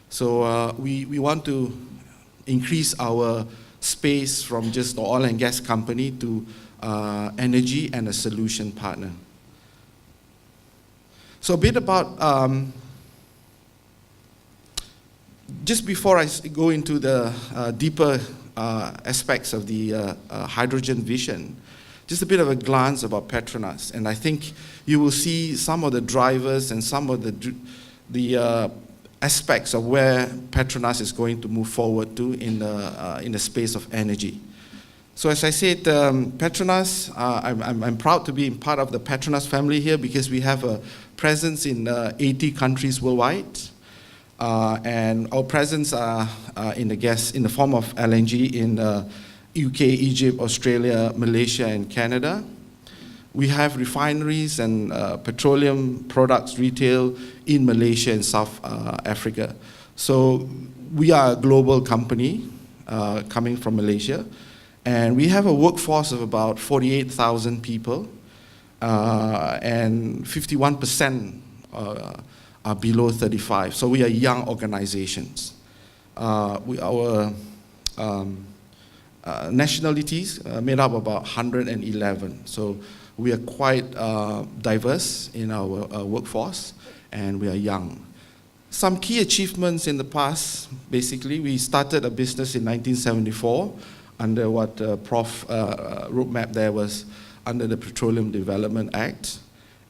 So we want to increase our space from just the oil and gas company to energy and a solution partner. So a bit about, just before I go into the deeper aspects of the hydrogen vision, just a bit of a glance about Petronas. And I think you will see some of the drivers and some of the aspects of where Petronas is going to move forward to in the space of energy. So as I said, Petronas, I'm proud to be part of the Petronas family here because we have a presence in 80 countries worldwide. And our presence in the form of LNG in UK, Egypt, Australia, Malaysia, and Canada. We have refineries and petroleum products retail in Malaysia and South Africa. So we are a global company coming from Malaysia. And we have a workforce of about 48,000 people, and 51% are below 35. So we are young organizations. Our nationalities made up about 111. So we are quite diverse in our workforce, and we are young. Some key achievements in the past, basically, we started a business in 1974 under what Prof. roadmap there was under the Petroleum Development Act,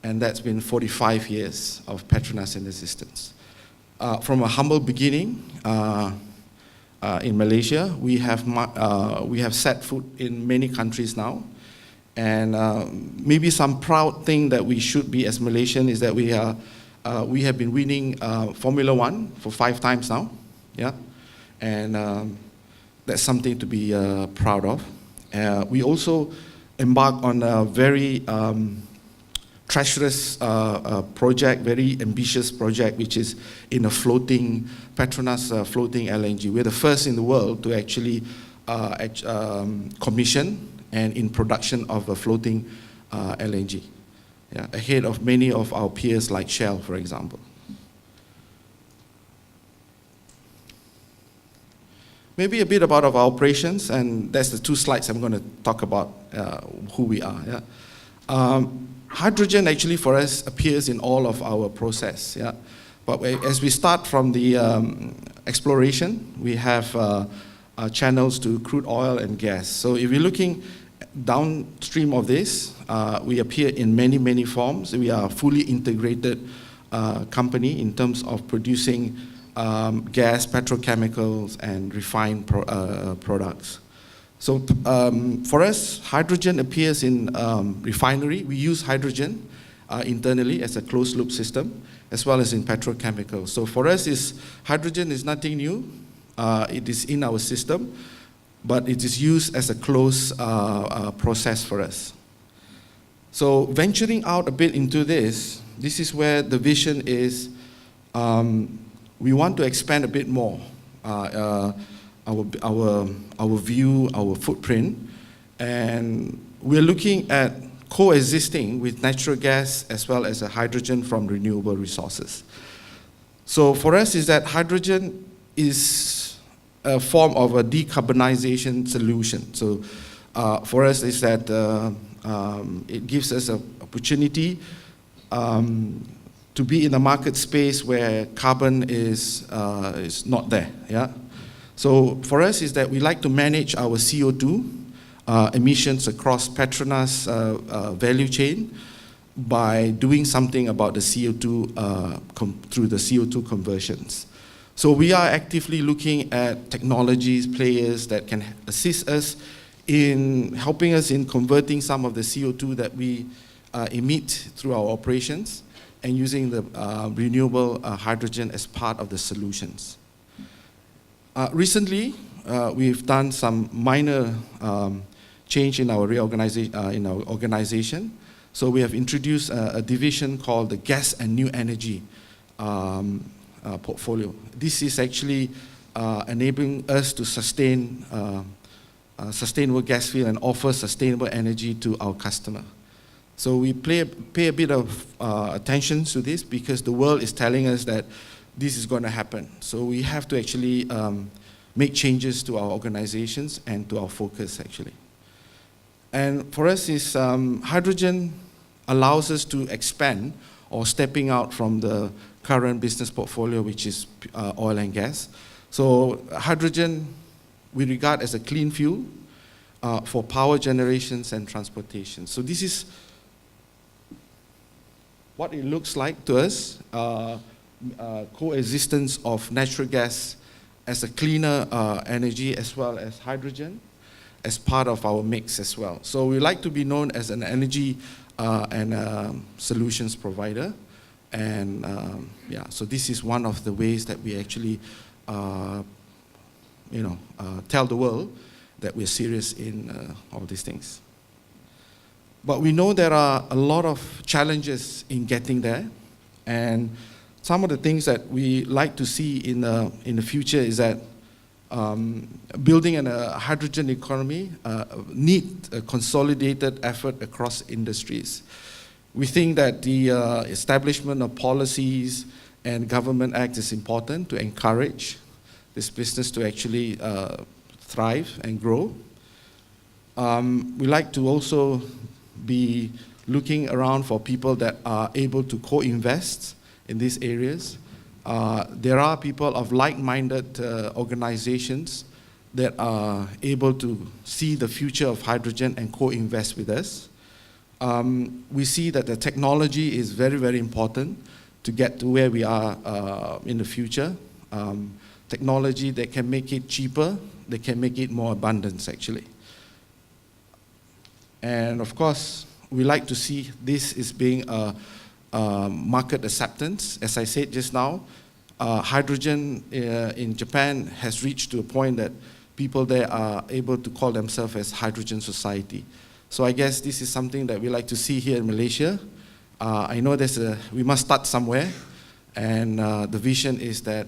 and that's been 45 years of Petronas in existence. From a humble beginning in Malaysia, we have set foot in many countries now, and maybe some proud thing that we should be as Malaysian is that we have been winning Formula 1 for 5 times now, yeah, and that's something to be proud of. We also embarked on a very treacherous project, very ambitious project, which is in a floating, Petronas floating LNG. We're the first in the world to actually commission and in production of a floating LNG, yeah, ahead of many of our peers like Shell, for example. Maybe a bit about our operations, and that's the 2 slides I'm going to talk about who we are. Yeah? Hydrogen actually for us appears in all of our process. Yeah? But as we start from the exploration, we have channels to crude oil and gas. So if you're looking downstream of this, we appear in many, many forms. We are a fully integrated company in terms of producing gas, petrochemicals, and refined products. So for us, hydrogen appears in refinery. We use hydrogen internally as a closed loop system, as well as in petrochemicals. So for us, hydrogen is nothing new. It is in our system, but it is used as a closed process for us. So venturing out a bit into this is where the vision is. We want to expand a bit more our view, our footprint, and we're looking at coexisting with natural gas as well as a hydrogen from renewable resources. So for us is that hydrogen is a form of a decarbonization solution. So for us is that it gives us an opportunity to be in a market space where carbon is not there. Yeah. So for us is that we like to manage our CO2 emissions across Petronas value chain by doing something about the CO2 through the CO2 conversions. So we are actively looking at technologies, players that can assist us in helping us in converting some of the CO2 that we emit through our operations and using the renewable hydrogen as part of the solutions. Recently, we've done some minor change in our organization. So we have introduced a division called the Gas and New Energy portfolio. This is actually enabling us to sustain sustainable gas field and offer sustainable energy to our customer. So we pay a bit of attention to this because the world is telling us that this is going to happen. So we have to actually make changes to our organizations and to our focus actually. And for us, hydrogen allows us to expand or stepping out from the current business portfolio, which is oil and gas. So hydrogen we regard as a clean fuel for power generations and transportation. So this is what it looks like to us, coexistence of natural gas as a cleaner energy as well as hydrogen as part of our mix as well. So we like to be known as an energy and solutions provider. And yeah, so this is one of the ways that we actually tell the world that we're serious in all these things. But we know there are a lot of challenges in getting there, and some of the things that we like to see in the future is that building a hydrogen economy need a consolidated effort across industries. We think that the establishment of policies and government acts is important to encourage this business to actually thrive and grow. We like to also be looking around for people that are able to co-invest in these areas. There are people of like-minded organizations that are able to see the future of hydrogen and co-invest with us. We see that the technology is very, very important to get to where we are in the future. Technology that can make it cheaper, that can make it more abundant, actually. And of course, we like to see this as being a market acceptance. As I said just now, hydrogen in Japan has reached to a point that people there are able to call themselves as hydrogen society. So I guess this is something that we like to see here in Malaysia. I know we must start somewhere, and the vision is that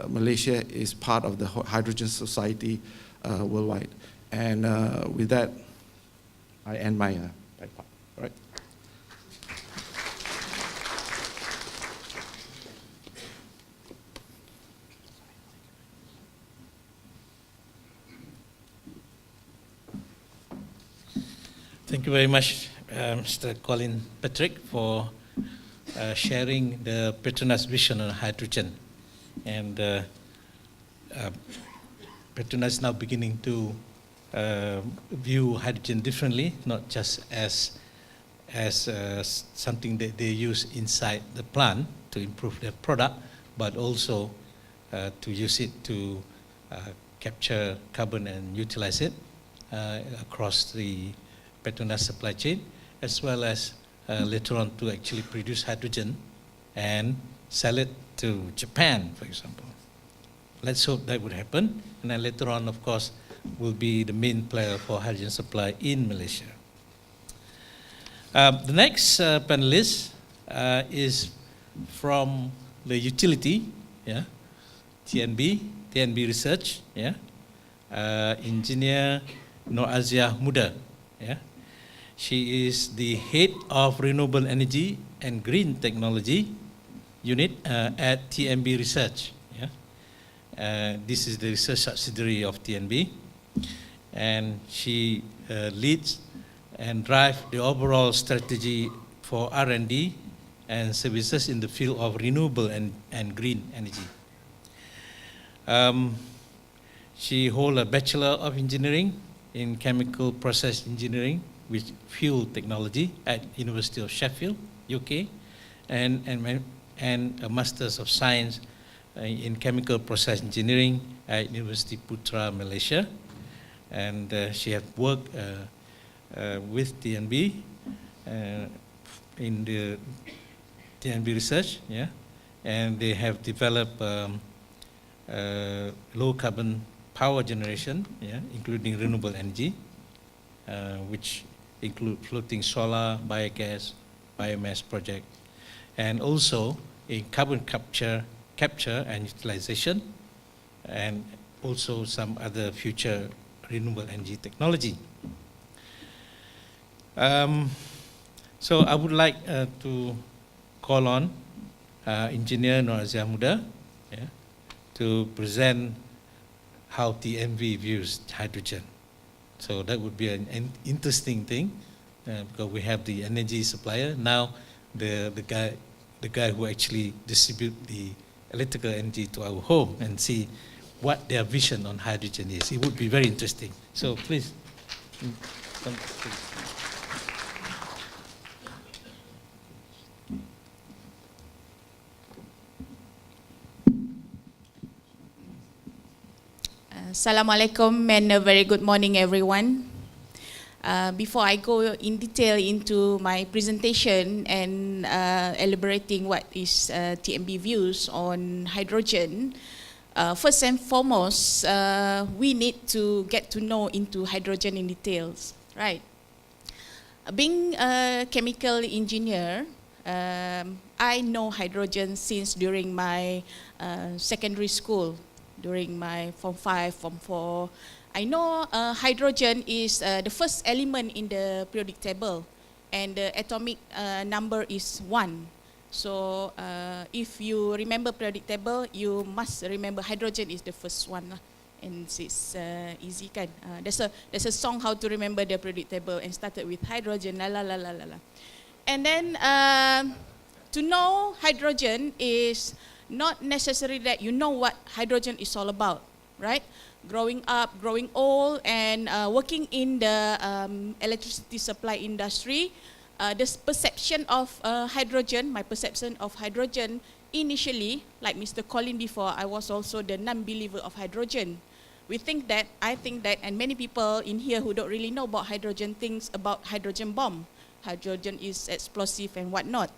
Malaysia is part of the hydrogen society worldwide. And with that, I end my part. All right. Thank you very much, Mr. Colin Patrick, for sharing the Petronas vision on hydrogen. And Petronas is now beginning to view hydrogen differently, not just as something that they use inside the plant to improve their product, but also to use it to capture carbon and utilize it across the Petronas supply chain, as well as later on to actually produce hydrogen and sell it to Japan, for example. Let's hope that would happen. And then later on, of course, will be the main player for hydrogen supply in Malaysia. The next panelist is from the utility, yeah, TNB Research, yeah, Engineer Nur Azia Muda, yeah. She is the head of Renewable Energy and Green Technology Unit at TNB Research. Yeah. This is the research subsidiary of TNB, and she leads and drives the overall strategy for R&D and services in the field of renewable and green energy. She holds a Bachelor of Engineering in Chemical Process Engineering with Fuel Technology at University of Sheffield, UK, and a Masters of Science in Chemical Process Engineering at University Putra, Malaysia. And she has worked with TNB in the TNB Research, yeah, and they have developed low carbon power generation, yeah, including renewable energy, which include floating solar, biogas, biomass project, and also in carbon capture and utilization, and also some other future renewable energy technology. So I would like to call on Engineer Nur Azia Muda, yeah, to present how TNB views hydrogen. So that would be an interesting thing because we have the energy supplier. Now the the guy who actually distribute the electrical energy to our home and see what their vision on hydrogen is. It would be very interesting. So please. Come, please. Assalamualaikum and a very good morning, everyone. Before I go in detail into my presentation and elaborating what is TMB views on hydrogen, first and foremost, we need to get to know into hydrogen in details, right? Being a chemical engineer, I know hydrogen since during my secondary school. During my Form 5, Form 4. I know hydrogen is the first element in the periodic table, and the atomic number is 1. So if you remember periodic table, you must remember hydrogen is the first one. And it's easy kan. There's a song how to remember the periodic table and started with hydrogen, la la la la la. And then to know hydrogen is not necessary that you know what hydrogen is all about, right? Growing up, growing old, and working in the electricity supply industry, the perception of hydrogen, my perception of hydrogen initially, like Mr. Colin before, I was also the non-believer of hydrogen. We think that, I think that, and many people in here who don't really know about hydrogen thinks about hydrogen bomb. Hydrogen is explosive and whatnot.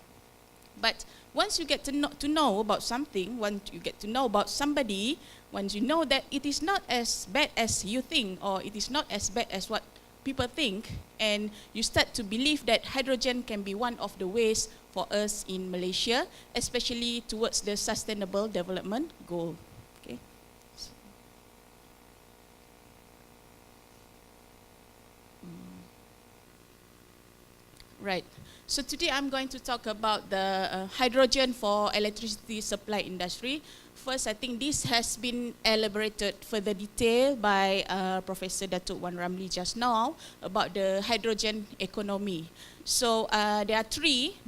But once you get to know about something, once you get to know about somebody, once you know that it is not as bad as you think, or it is not as bad as what people think, and you start to believe that hydrogen can be one of the ways for us in Malaysia, especially towards the sustainable development goal. Okay. Right. So today I'm going to talk about the hydrogen for electricity supply industry. First, I think this has been elaborated further detail by Professor Datuk Wan Ramli just now about the hydrogen economy. So there are three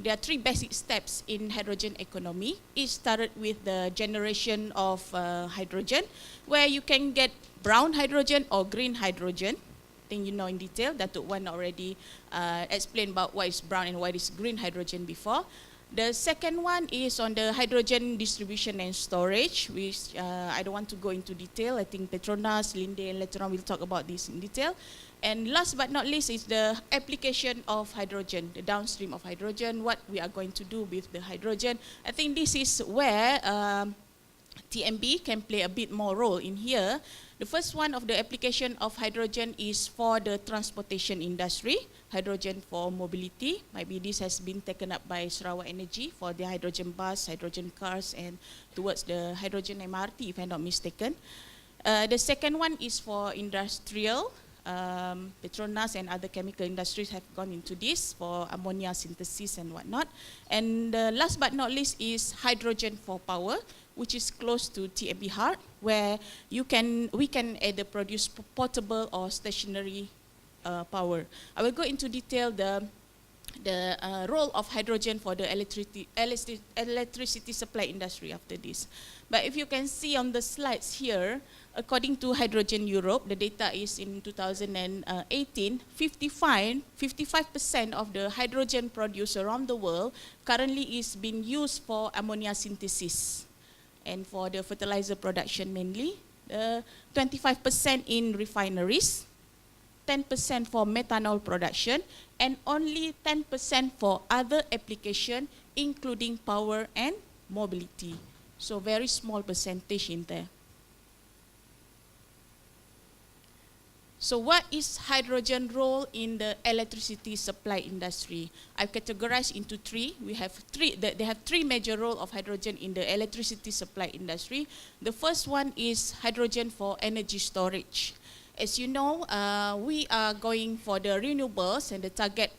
basic steps in hydrogen economy. It started with the generation of hydrogen, where you can get brown hydrogen or green hydrogen. I think you know in detail. Datuk Wan already explained about what is brown and what is green hydrogen before. The second one is on the hydrogen distribution and storage, which I don't want to go into detail. I think Petronas, Linde, and later on we'll talk about this in detail. And last but not least is the application of hydrogen, the downstream of hydrogen, what we are going to do with the hydrogen. I think this is where TMB can play a bit more role in here. The first one of the application of hydrogen is for the transportation industry, hydrogen for mobility. Maybe this has been taken up by Sarawak Energy for the hydrogen bus, hydrogen cars, and towards the hydrogen MRT, if I'm not mistaken. The second one is for industrial. Petronas and other chemical industries have gone into this for ammonia synthesis and whatnot. And last but not least is hydrogen for power, which is close to TMB heart, where we can either produce portable or stationary power. I will go into detail the role of hydrogen for the electricity supply industry after this. But if you can see on the slides here, according to Hydrogen Europe, the data is in 2018, 55% of the hydrogen produced around the world currently is being used for ammonia synthesis and for the fertilizer production mainly, 25% in refineries, 10% for methanol production, and only 10% for other application, including power and mobility. So very small percentage in there. So what is hydrogen role in the electricity supply industry? I've categorized into three. They have three major roles of hydrogen in the electricity supply industry. The first one is hydrogen for energy storage. As you know, we are going for the renewables, and the target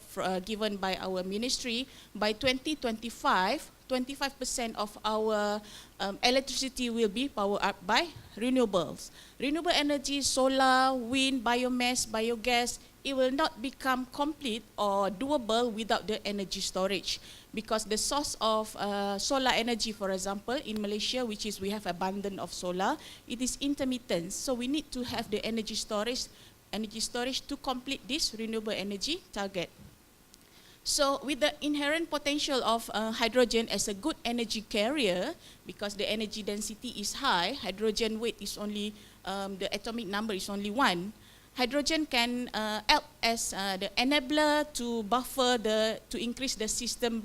given by our ministry by 2025, 25% of our electricity will be powered up by renewables. Renewable energy, solar, wind, biomass, biogas it will not become complete or doable without the energy storage, because the source of solar energy, for example, in Malaysia, which is we have abundance of solar, it is intermittent. So we need to have the energy storage to complete this renewable energy target. So with the inherent potential of hydrogen as a good energy carrier, because the energy density is high, hydrogen weight is only, the atomic number is only 1, hydrogen can help as the enabler to buffer to increase the system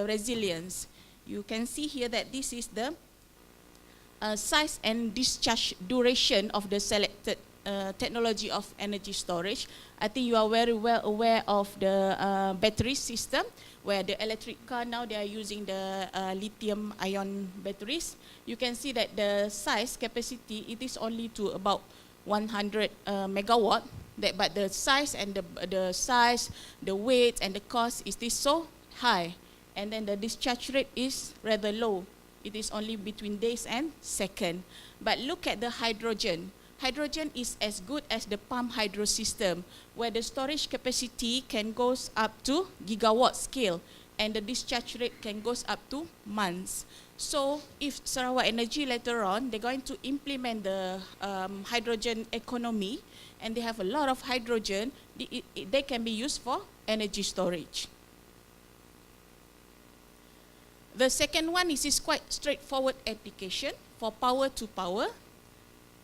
resilience. You can see here that this is the size and discharge duration of the selected technology of energy storage. I think you are very well aware of the battery system, where the electric car now they are using the lithium-ion batteries. You can see that the size capacity, it is only to about 100 megawatt. But the size and the weight and the cost is this so high, and then the discharge rate is rather low. It is only between days and seconds. But look at the hydrogen. Hydrogen is as good as the pump hydro system, where the storage capacity can goes up to gigawatt scale, and the discharge rate can goes up to months. So if Sarawak Energy later on, they're going to implement the hydrogen economy, and they have a lot of hydrogen, they can be used for energy storage. The second one is quite straightforward application for power to power,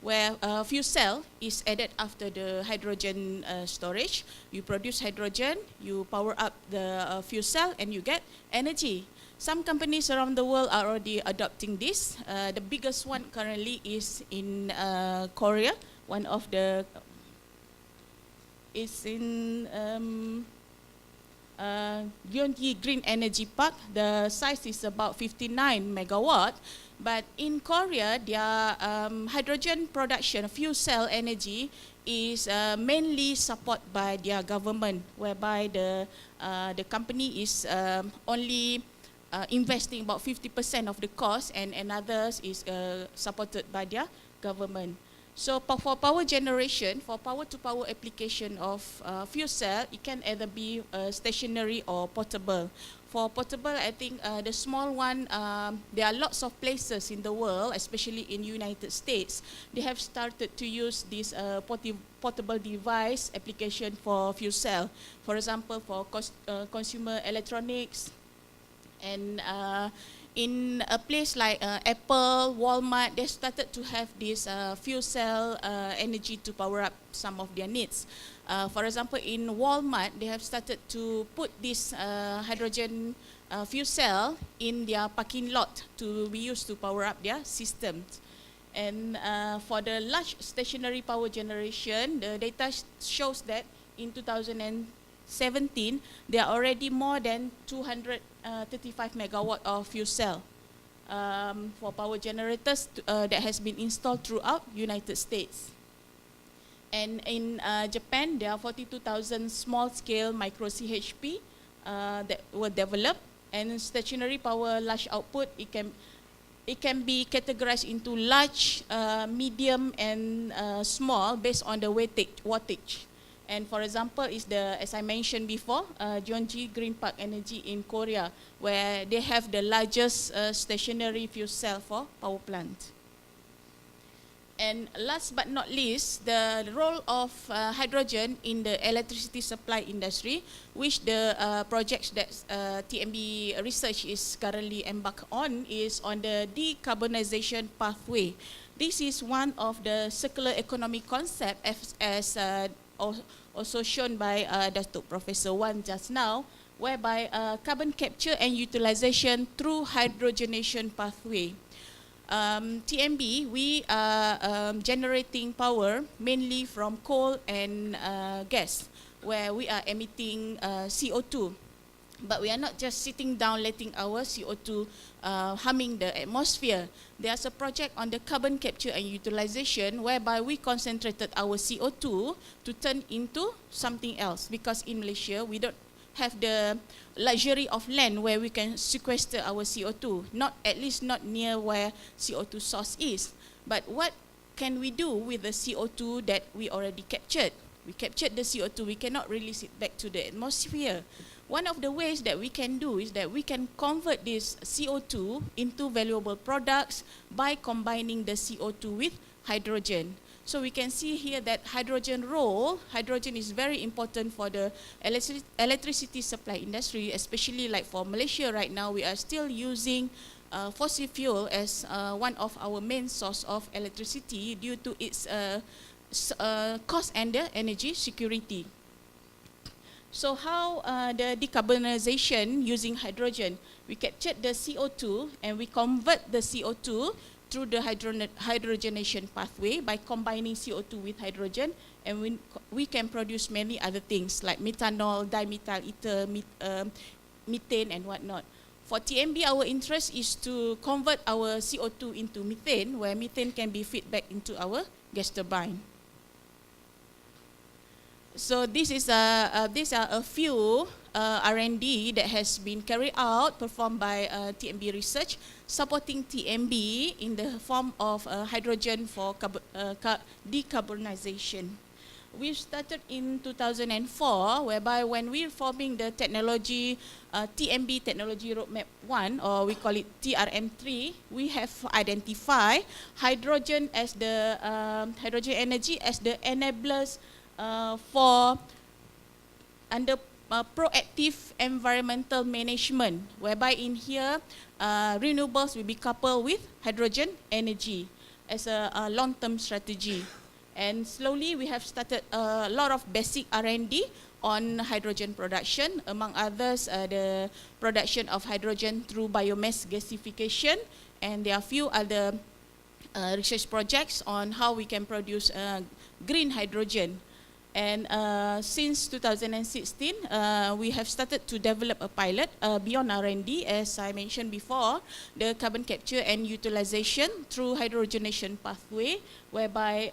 where fuel cell is added after the hydrogen storage. You produce hydrogen, you power up the fuel cell, and you get energy. Some companies around the world are already adopting this. The biggest one currently is in Korea. One of the is in Gyeonggi Green Energy Park. The size is about 59 megawatt. But in Korea, their hydrogen production, fuel cell energy, is mainly supported by their government, whereby the company is only investing about 50% of the cost, and others is supported by their government. So for power generation, for power-to-power application of fuel cell, it can either be stationary or portable. For portable, I think the small one, there are lots of places in the world, especially in United States, they have started to use this portable device application for fuel cell. For example, for consumer electronics, and in a place like Apple, Walmart, they started to have this fuel cell energy to power up some of their needs. For example, in Walmart, they have started to put this hydrogen fuel cell in their parking lot to be used to power up their systems. And for the large stationary power generation, the data shows that in 2017, there are already more than 235 megawatt of fuel cell for power generators that has been installed throughout United States. And in Japan, there are 42,000 small-scale micro CHP that were developed. And stationary power large output, it can be categorized into large, medium, and small based on the wattage. And for example, is as I mentioned before, Gyeonggi Green Park Energy in Korea, where they have the largest stationary fuel cell for power plant. And last but not least, the role of hydrogen in the electricity supply industry, which the projects that TMB research is currently embarked on, is on the Decarbonisation Pathway. This is one of the circular economy concept as also shown by Datuk Professor Wan just now, whereby carbon capture and utilization through hydrogenation pathway. TMB, we are generating power mainly from coal and gas, where we are emitting CO2. But we are not just sitting down letting our CO2 harming the atmosphere. There's a project on the carbon capture and utilization, whereby we concentrated our CO2 to turn into something else, because in Malaysia we don't have the luxury of land where we can sequester our CO2, at least not near where CO2 source is. But what can we do with the CO2 that we already captured? We captured the CO2, we cannot release it back to the atmosphere. One of the ways that we can do is that we can convert this CO2 into valuable products by combining the CO2 with hydrogen. So we can see here that hydrogen is very important for the electricity supply industry, especially like for Malaysia right now, we are still using fossil fuel as one of our main source of electricity due to its cost and the energy security. So how the decarbonization using hydrogen? We captured the CO2 and we convert the CO2 through the hydrogenation pathway by combining CO2 with hydrogen, and we can produce many other things like methanol, dimethyl ether, methane and whatnot. For TMB, our interest is to convert our CO2 into methane, where methane can be fed back into our gas turbine. So these are a few R&D that has been carried out, performed by TMB Research, supporting TMB in the form of hydrogen for decarbonization. We started in 2004, whereby when we're forming the technology, TMB Technology Roadmap 1, or we call it TRM3, we have identified hydrogen as the hydrogen energy as the enablers for under proactive environmental management, whereby in here renewables will be coupled with hydrogen energy as a long-term strategy. And slowly we have started a lot of basic R&D on hydrogen production, among others the production of hydrogen through biomass gasification, and there are a few other research projects on how we can produce green hydrogen. And since 2016, we have started to develop a pilot beyond R&D, as I mentioned before, the carbon capture and utilization through hydrogenation pathway, whereby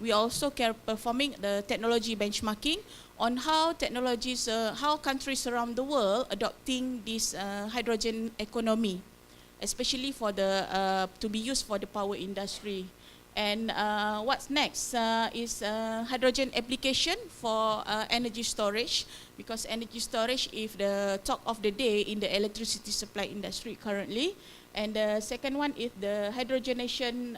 we also performing the technology benchmarking on how technologies, how countries around the world adopting this hydrogen economy, especially for the to be used for the power industry. And what's next is hydrogen application for energy storage, because energy storage is the talk of the day in the electricity supply industry currently. And the second one is the hydrogenation,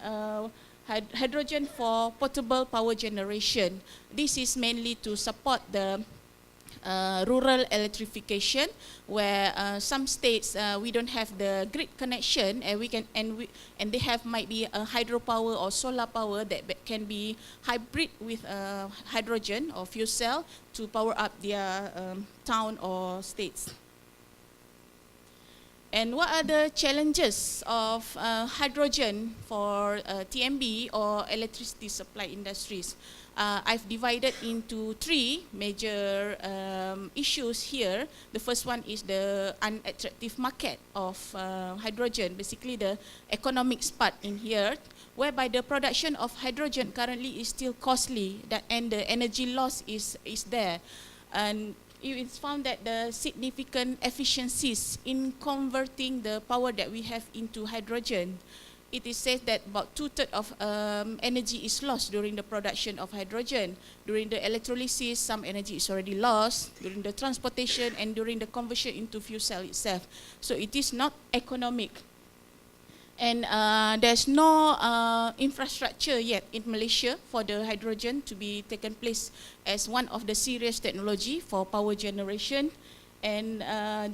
hydrogen for portable power generation. This is mainly to support the rural electrification, where some states we don't have the grid connection, and we can and they have might be a hydropower or solar power that can be hybrid with hydrogen or fuel cell to power up their town or states. And what are the challenges of hydrogen for TMB or electricity supply industries? I've divided into three major issues here. The first one is the unattractive market of hydrogen, basically the economics part in here, whereby the production of hydrogen currently is still costly, and the energy loss is there. And it's found that the significant efficiencies in converting the power that we have into hydrogen, it is said that about 2/3 of energy is lost during the production of hydrogen. During the electrolysis, some energy is already lost, during the transportation, and during the conversion into fuel cell itself. So it is not economic. And there's no infrastructure yet in Malaysia for the hydrogen to be taken place as one of the serious technology for power generation. And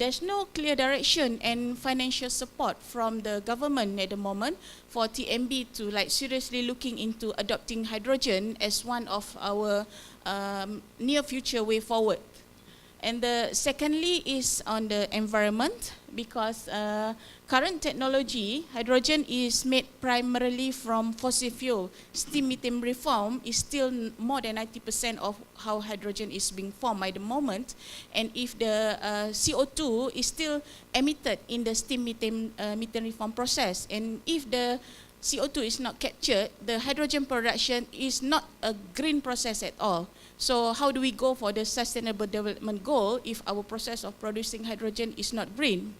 there's no clear direction and financial support from the government at the moment for TMB to seriously looking into adopting hydrogen as one of our near future way forward. And the secondly is on the environment, because current technology, hydrogen is made primarily from fossil fuel. Steam methane reform is still more than 90% of how hydrogen is being formed at the moment. And if the CO2 is still emitted in the steam methane reform process, and if the CO2 is not captured, the hydrogen production is not a green process at all. So how do we go for the sustainable development goal if our process of producing hydrogen is not green?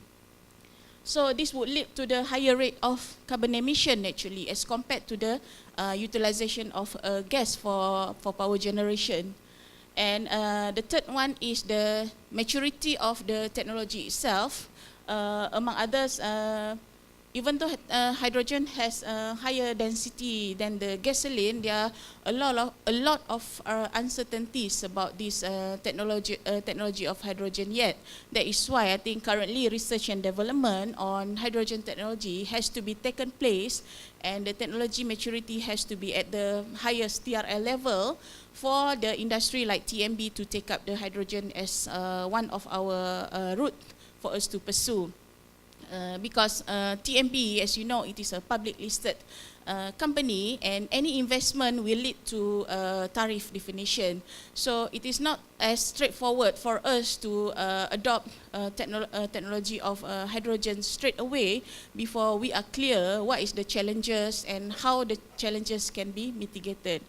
So this would lead to the higher rate of carbon emission actually as compared to the utilization of gas for power generation. And the third one is the maturity of the technology itself. Among others, even though hydrogen has a higher density than the gasoline, there are a lot of uncertainties about this technology of hydrogen yet. That is why I think currently research and development on hydrogen technology has to be taken place, and the technology maturity has to be at the highest TRL level for the industry like TMB to take up the hydrogen as one of our route for us to pursue. Because TMB, as you know, it is a public listed company, and any investment will lead to tariff definition. So it is not as straightforward for us to adopt technology of hydrogen straight away before we are clear what is the challenges and how the challenges can be mitigated.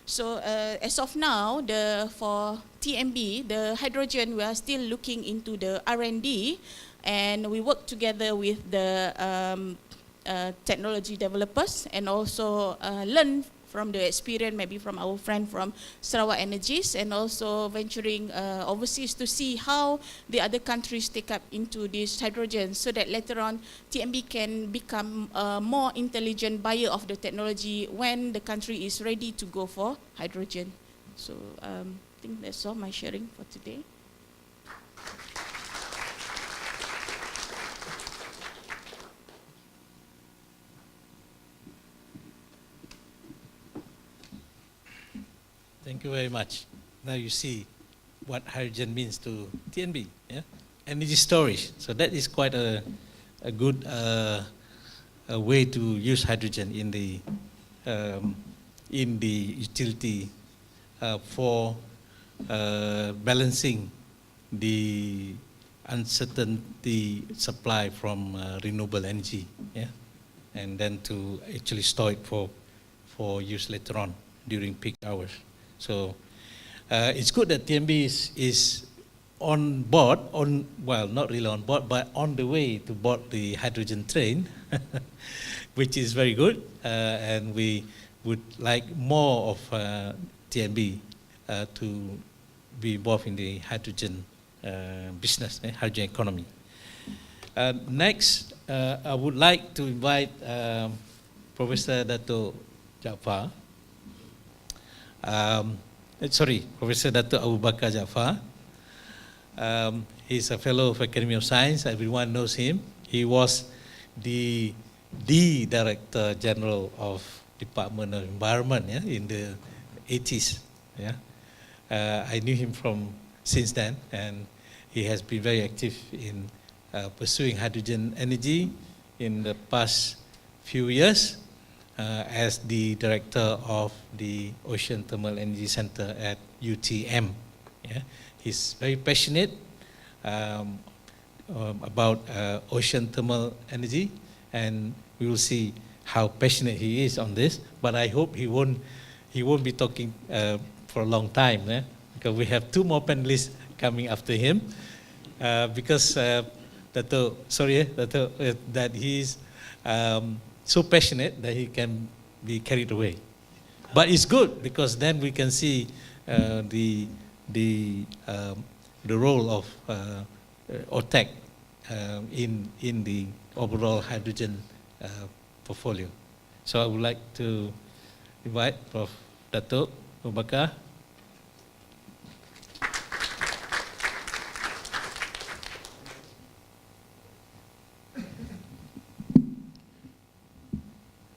So as of now, for TMB, the hydrogen, we are still looking into the R&D, and we work together with the technology developers and also learn from the experience, maybe from our friend from Sarawak Energies, and also venturing overseas to see how the other countries take up into this hydrogen, so that later on TMB can become a more intelligent buyer of the technology when the country is ready to go for hydrogen. So I think that's all my sharing for today. Thank you very much. Now you see what hydrogen means to TNB, yeah? Energy storage. So that is quite a good a way to use hydrogen in the utility for balancing the uncertainty supply from renewable energy, yeah? And then to actually store it for use later on during peak hours. So it's good that TMB is on board, well, not really on board, but on the way to board the hydrogen train, which is very good. And we would like more of TMB to be involved in the hydrogen business, hydrogen economy. Next, I would like to invite Professor Dato' Jaafar. Professor Dato' Abu Bakar Jaafar. He's a fellow of Academy of Science. Everyone knows him. He was the Director General of Department of Environment, yeah, in the 80s. Yeah. I knew him since then, and he has been very active in pursuing hydrogen energy in the past few years. As the director of the Ocean Thermal Energy Center at UTM. Yeah? He's very passionate about ocean thermal energy, and we will see how passionate he is on this. But I hope he won't be talking for a long time, because we have two more panelists coming after him. Because that he's so passionate that he can be carried away. But it's good, because then we can see the role of OTEC in the overall hydrogen portfolio. So I would like to invite Prof. Dato' Abu Bakar.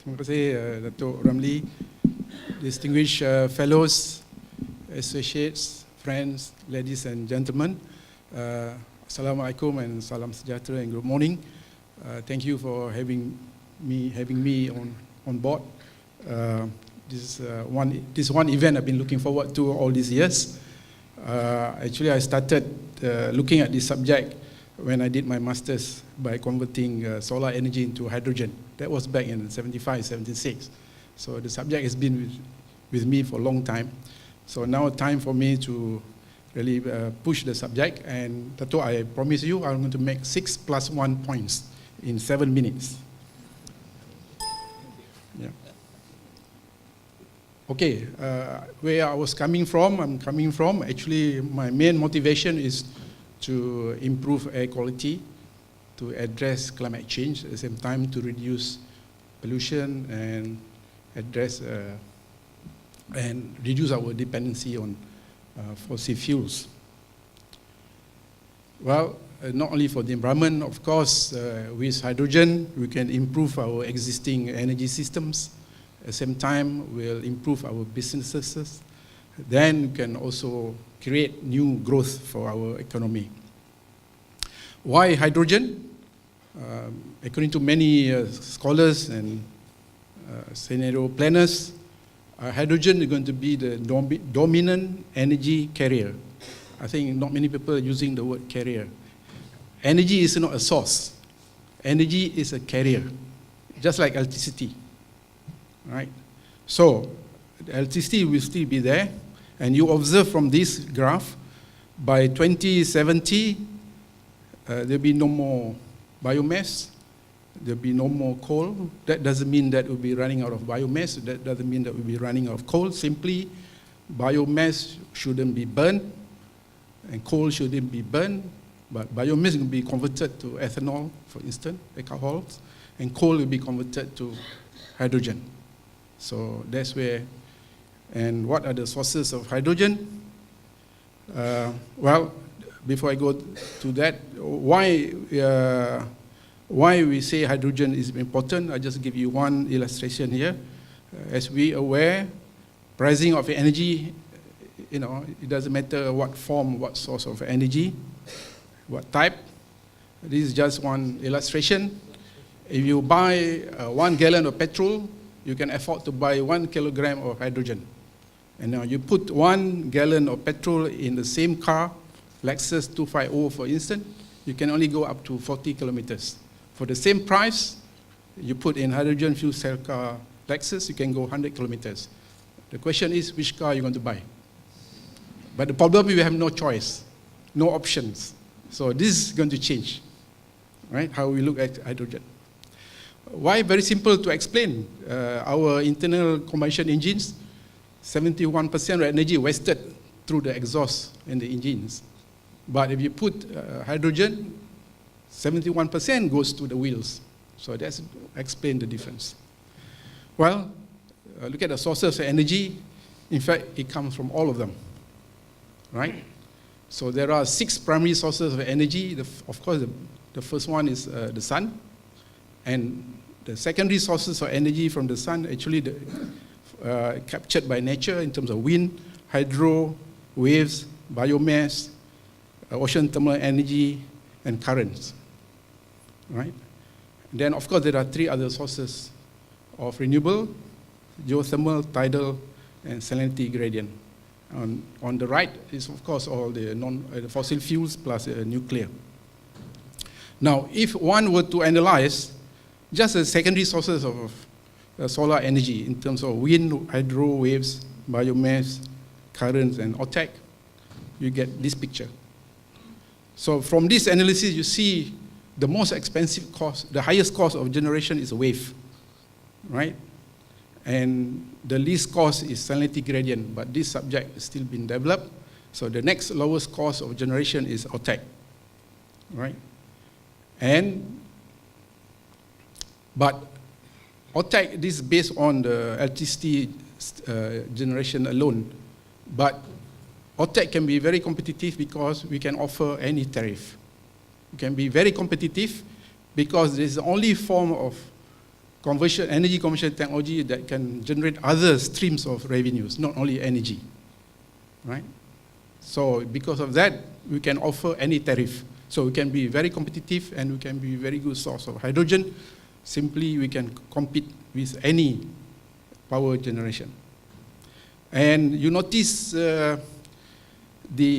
Terima kasih Dato' Ramli, distinguished fellows, associates, friends, ladies and gentlemen. Assalamualaikum and salam sejahtera and good morning. Thank you for having me on board. This one event I've been looking forward to all these years. Actually, I started looking at this subject when I did my master's by converting solar energy into hydrogen. That was back in 75, 76. So the subject has been with me for a long time. So now time for me to really push the subject. And Dato', I promise you I'm going to make 6+1 points in 7 minutes. Yeah. Okay, where I was coming from, actually my main motivation is to improve air quality, to address climate change, at the same time to reduce pollution and address and reduce our dependency on fossil fuels. Well, not only for the environment, of course, with hydrogen, we can improve our existing energy systems. At the same time, we'll improve our businesses. Then we can also create new growth for our economy. Why hydrogen? According to many scholars and scenario planners, hydrogen is going to be the dominant energy carrier. I think not many people are using the word carrier. Energy is not a source. Energy is a carrier, just like electricity, right? So the electricity will still be there, and you observe from this graph, by 2070, there'll be no more biomass, there'll be no more coal. That doesn't mean that we'll be running out of biomass. That doesn't mean that we'll be running out of coal. Simply, biomass shouldn't be burned, and coal shouldn't be burned, but biomass will be converted to ethanol, for instance, alcohols, and coal will be converted to hydrogen. So that's where, and what are the sources of hydrogen? Well, before I go to that, why we say hydrogen is important, I just give you one illustration here. As we are aware, pricing of energy, it doesn't matter what form, what source of energy, what type. This is just one illustration. If you buy 1 gallon of petrol, you can afford to buy 1 kilogram of hydrogen. And now you put 1 gallon of petrol in the same car, Lexus 250 for instance, you can only go up to 40 kilometers. For the same price, you put in hydrogen fuel cell car Lexus, you can go 100 kilometers. The question is, which car are you going to buy? But the problem is we have no choice, no options. So this is going to change, right? How we look at hydrogen. Why? Very simple to explain. Our internal combustion engines, 71% of energy wasted through the exhaust in the engines. But if you put hydrogen, 71% goes to the wheels. So that's explain the difference. Well, look at the sources of energy. In fact, it comes from all of them, right? So there are 6 primary sources of energy. Of course, the first one is the sun. And the secondary sources of energy from the sun actually captured by nature in terms of wind, hydro, waves, biomass, ocean thermal energy, and currents, right? Then, of course, there are 3 other sources of renewable: geothermal, tidal, and salinity gradient. On the right is, of course, all the fossil fuels plus nuclear. Now, if one were to analyze just the secondary sources of solar energy in terms of wind, hydro, waves, biomass, currents, and OTEC, you get this picture. So from this analysis, you see the most expensive cost, the highest cost of generation is wave, right? And the least cost is salinity gradient, but this subject is still being developed. So the next lowest cost of generation is OTEC, right? But OTEC, this is based on the electricity generation alone. But OTEC can be very competitive because we can offer any tariff. We can be very competitive because this is the only form of energy conversion technology that can generate other streams of revenues, not only energy, right? So because of that, we can offer any tariff. So we can be very competitive and we can be a very good source of hydrogen. Simply, we can compete with any power generation. And you notice the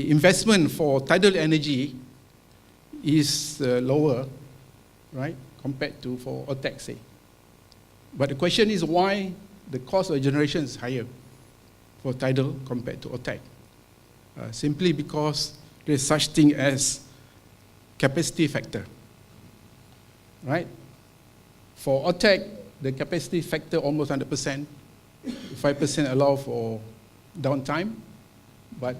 investment for tidal energy is lower, right, compared to for OTEC, say. But the question is why the cost of generation is higher for tidal compared to OTEC. Simply because there's such thing as capacity factor. right? For OTEC, the capacity factor almost 100%, 5% allow for downtime, but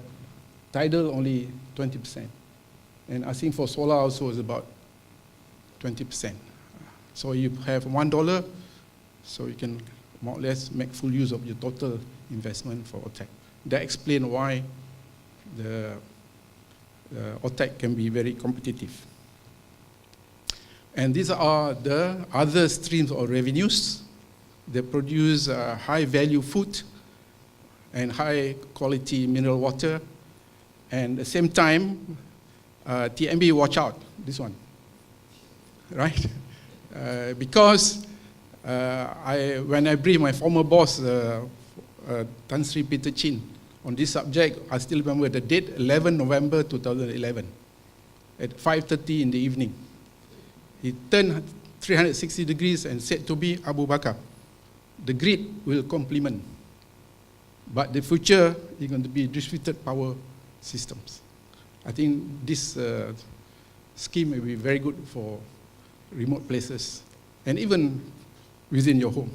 tidal only 20%. And I think for solar also is about 20%. So you have $1, so you can more or less make full use of your total investment for OTEC. That explains why the OTEC can be very competitive. And these are the other streams of revenues. They produce high value food and high quality mineral water. And at the same time, TMB, watch out, this one, right? Because when I briefed my former boss, Tan Sri Peter Chin, on this subject, I still remember the date, 11 November 2011, at 5:30 in the evening. He turned 360 degrees and said to me, Abu Bakar, the grid will complement, but the future is going to be distributed power systems. I think this scheme will be very good for remote places and even within your home.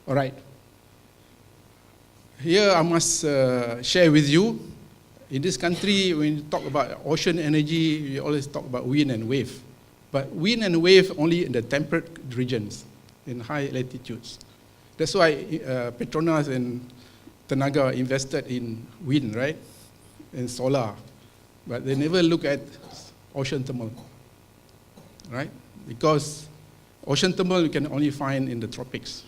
All right. Here I must share with you, in this country, when you talk about ocean energy, we always talk about wind and wave. But wind and wave only in the temperate regions, in high latitudes. That's why Petronas and Tenaga invested in wind, right? And solar. But they never look at ocean thermal, right? Because ocean thermal you can only find in the tropics.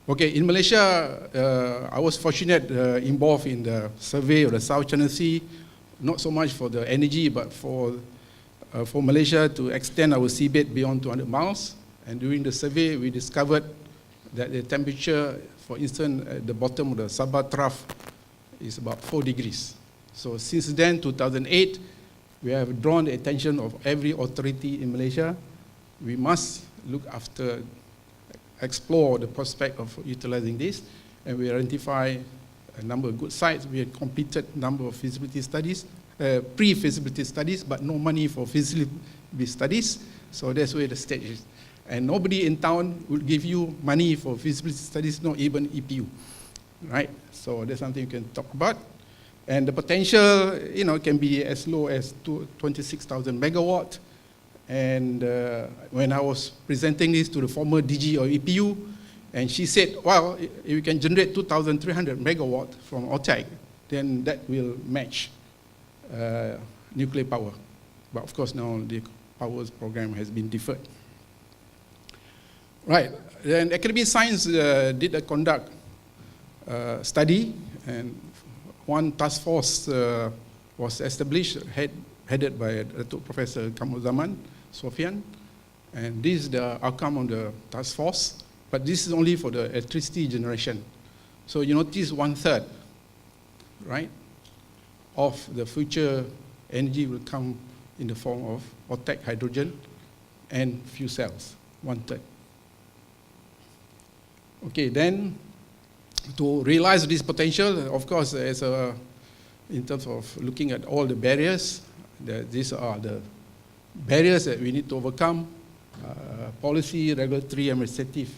Okay, in Malaysia, I was fortunate involved in the survey of the South China Sea, not so much for the energy, but for Malaysia to extend our seabed beyond 200 miles. And during the survey, we discovered that the temperature, for instance, at the bottom of the Sabah Trough is about 4 degrees. So since then, 2008, we have drawn the attention of every authority in Malaysia. We must look after, explore the prospect of utilizing this, and we identify a number of good sites. We have completed a number of feasibility studies, pre-feasibility studies, but no money for feasibility studies. So that's where the stage is. And nobody in town will give you money for feasibility studies, not even EPU, right? So that's something you can talk about. And the potential, can be as low as 26,000 megawatt. And when I was presenting this to the former DG of EPU, and she said, well, if you can generate 2,300 megawatt from OTEC, then that will match nuclear power. But of course now the powers program has been deferred. Right, then Academy Science did a conduct study, and one task force was established, headed by Professor Kamuzaman Sofian, and this is the outcome of the task force, but this is only for the electricity generation. So you notice 1/3, right, of the future energy will come in the form of OTEC hydrogen and fuel cells, 1/3. Okay, then to realize this potential, of course, in terms of looking at all the barriers, these are the barriers that we need to overcome: policy, regulatory, administrative,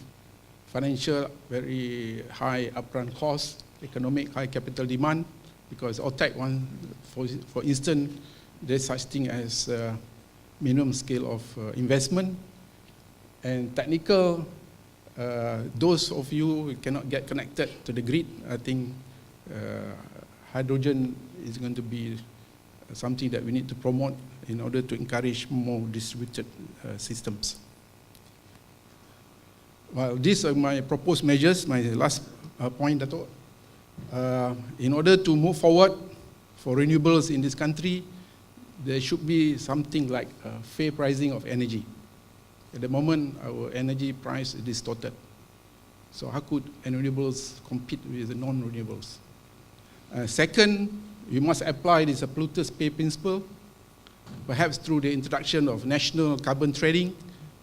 financial, very high upfront cost, economic, high capital demand, because OTEC, for instance, there's such thing as minimum scale of investment, and technical. Those of you who cannot get connected to the grid, I think hydrogen is going to be something that we need to promote in order to encourage more distributed systems. Well, these are my proposed measures, my last point, Dato'. In order to move forward for renewables in this country, there should be something like fair pricing of energy. At the moment, our energy price is distorted. So how could renewables compete with the non-renewables? Second, we must apply this polluters pay principle, perhaps through the introduction of national carbon trading.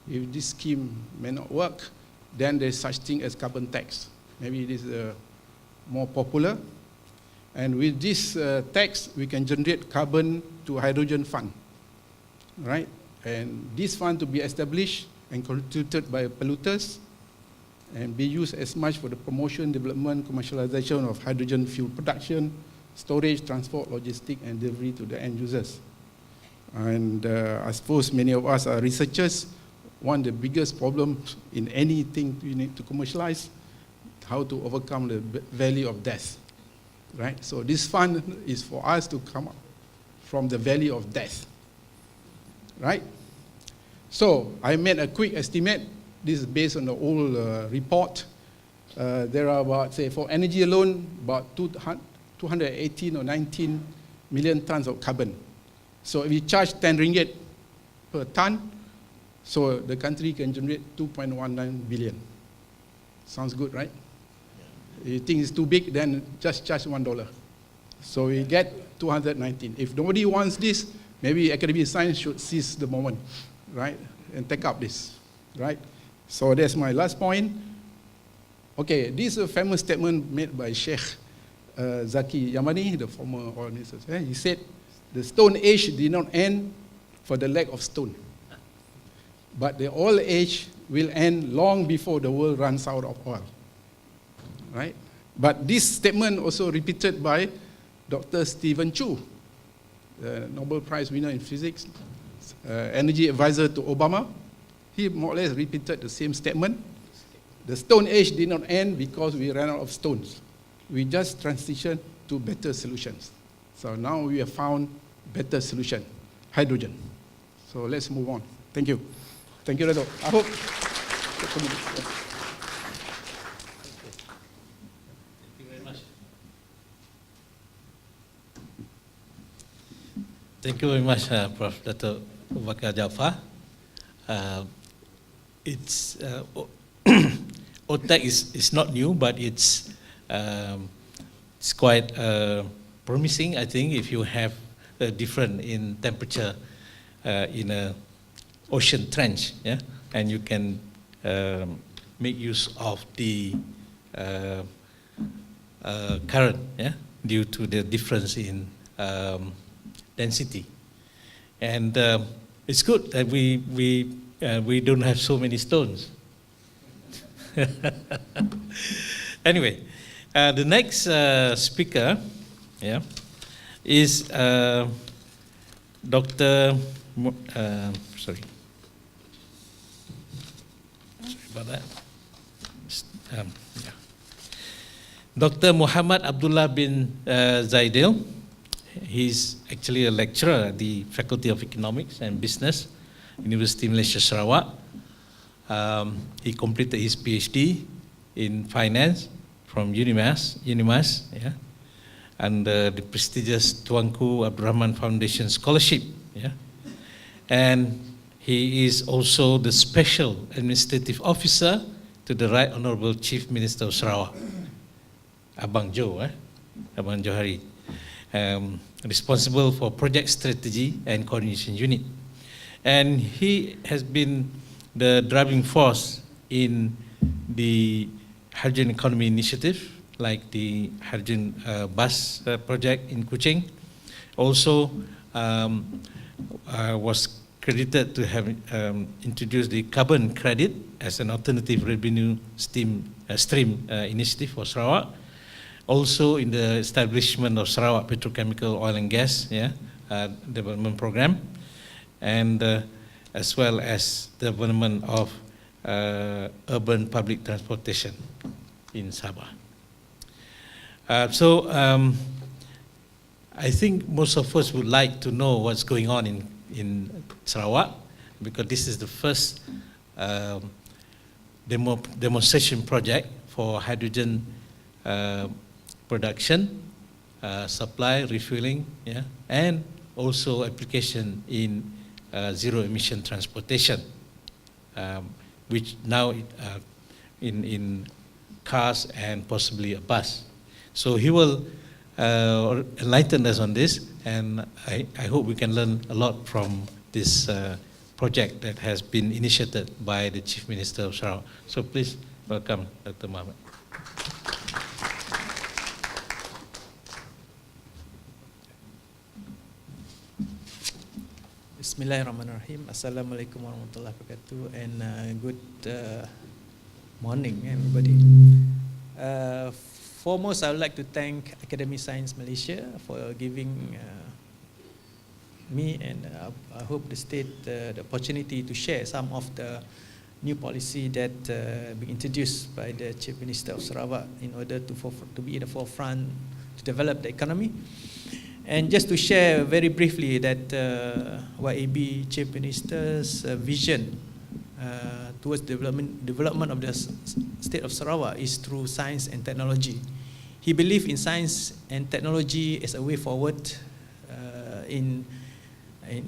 If this scheme may not work, then there's such thing as carbon tax. Maybe it is more popular. And with this tax, we can generate carbon to hydrogen fund. right? And this fund to be established and constituted by polluters and be used as much for the promotion, development, commercialization of hydrogen fuel production, storage, transport, logistics, and delivery to the end users. And I suppose many of us are researchers. One of the biggest problems in anything you need to commercialize, how to overcome the valley of death, right? So this fund is for us to come up from the valley of death, right? So I made a quick estimate. This is based on the old report. There are about, say, for energy alone, about 218 or 19 million tons of carbon. So if you charge 10 ringgit per ton, so the country can generate 2.19 billion. Sounds good, right? If you think it's too big, then just charge $1. So we get 219. If nobody wants this, maybe Academy of Science should seize the moment, right? And take up this, right? So that's my last point. Okay, this is a famous statement made by Sheikh Zaki Yamani, the former oil minister. He said, the Stone Age did not end for the lack of stone. But the oil age will end long before the world runs out of oil, right? But this statement also repeated by Dr. Stephen Chu, the Nobel Prize winner in physics, energy advisor to Obama. He more or less repeated the same statement. The Stone Age did not end because we ran out of stones. We just transitioned to better solutions. So now we have found better solution, hydrogen. So let's move on. Thank you. Thank you, Redo. I hope. Thank you very much. Thank you very much, Prof. Dr. Bakar Jaafar. OTEC is not new, but it's quite promising, I think, if you have a difference in temperature in a ocean trench, yeah, and you can make use of the current, yeah, due to the difference in density, and it's good that we don't have so many stones. Anyway, the next speaker, yeah, is Dr. Sorry about that. Yeah. Dr. Muhammad Abdullah bin Zaidil. He's actually a lecturer at the Faculty of Economics and Business, University of Malaysia, Sarawak. He completed his PhD in finance from UNIMAS, yeah, and the prestigious Tuanku Abdul Rahman Foundation Scholarship, yeah. And he is also the Special Administrative Officer to the Right Honourable Chief Minister of Sarawak, Abang Jo, Abang Johari, responsible for Project Strategy and Coordination Unit. And he has been the driving force in the hydrogen economy initiative, like the hydrogen bus project in Kuching. Also was credited to have introduced the carbon credit as an alternative revenue stream initiative for Sarawak. Also in the establishment of Sarawak Petrochemical Oil and Gas, yeah, development program, and as well as development of urban public transportation in Sabah. So I think most of us would like to know what's going on in Sarawak, because this is the first demonstration project for hydrogen production, supply, refueling, yeah, and also application in zero emission transportation, which now in cars and possibly a bus. So he will enlighten us on this, and I hope we can learn a lot from this project that has been initiated by the Chief Minister of Sarawak. So please welcome Dr. Mohammed. Bismillahirrahmanirrahim. Assalamualaikum warahmatullahi wabarakatuh, and good morning, everybody. Foremost, I would like to thank Academy Science Malaysia for giving me and I hope the state the opportunity to share some of the new policy that being introduced by the Chief Minister of Sarawak in order to be in the forefront to develop the economy. And just to share very briefly that YAB Chief Minister's vision towards development of the state of Sarawak is through science and technology. He believed in science and technology as a way forward in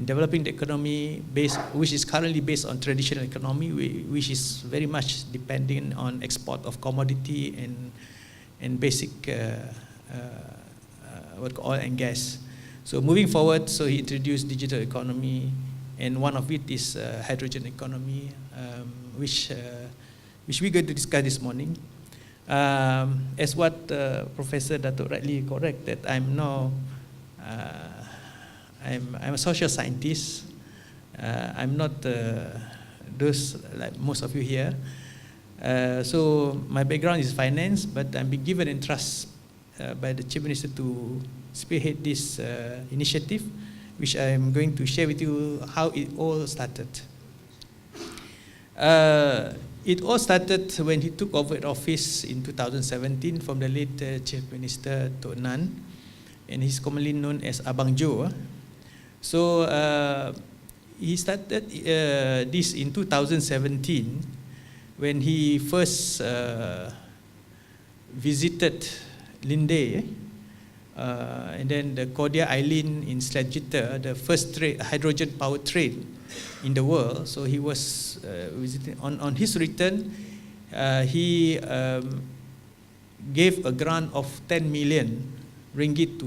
developing the economy which is currently based on traditional economy, which is very much depending on export of commodity and basic oil and gas. So moving forward, so he introduced digital economy, and one of it is hydrogen economy, which we're going to discuss this morning. As what Professor Dato' rightly correct, that I'm a social scientist. I'm not those like most of you here. So my background is finance, but I'm being given entrust by the Chief Minister to spearhead this initiative, which I'm going to share with you how it all started. It all started when he took over office in 2017 from the late Chief Minister Tok Nan, and he's commonly known as Abang Joe. So he started this in 2017 when he first visited Linde, and then the Kodia Island in Selanjutera, the first hydrogen powered train in the world. So he was visiting. On his return, he gave a grant of 10 million ringgit to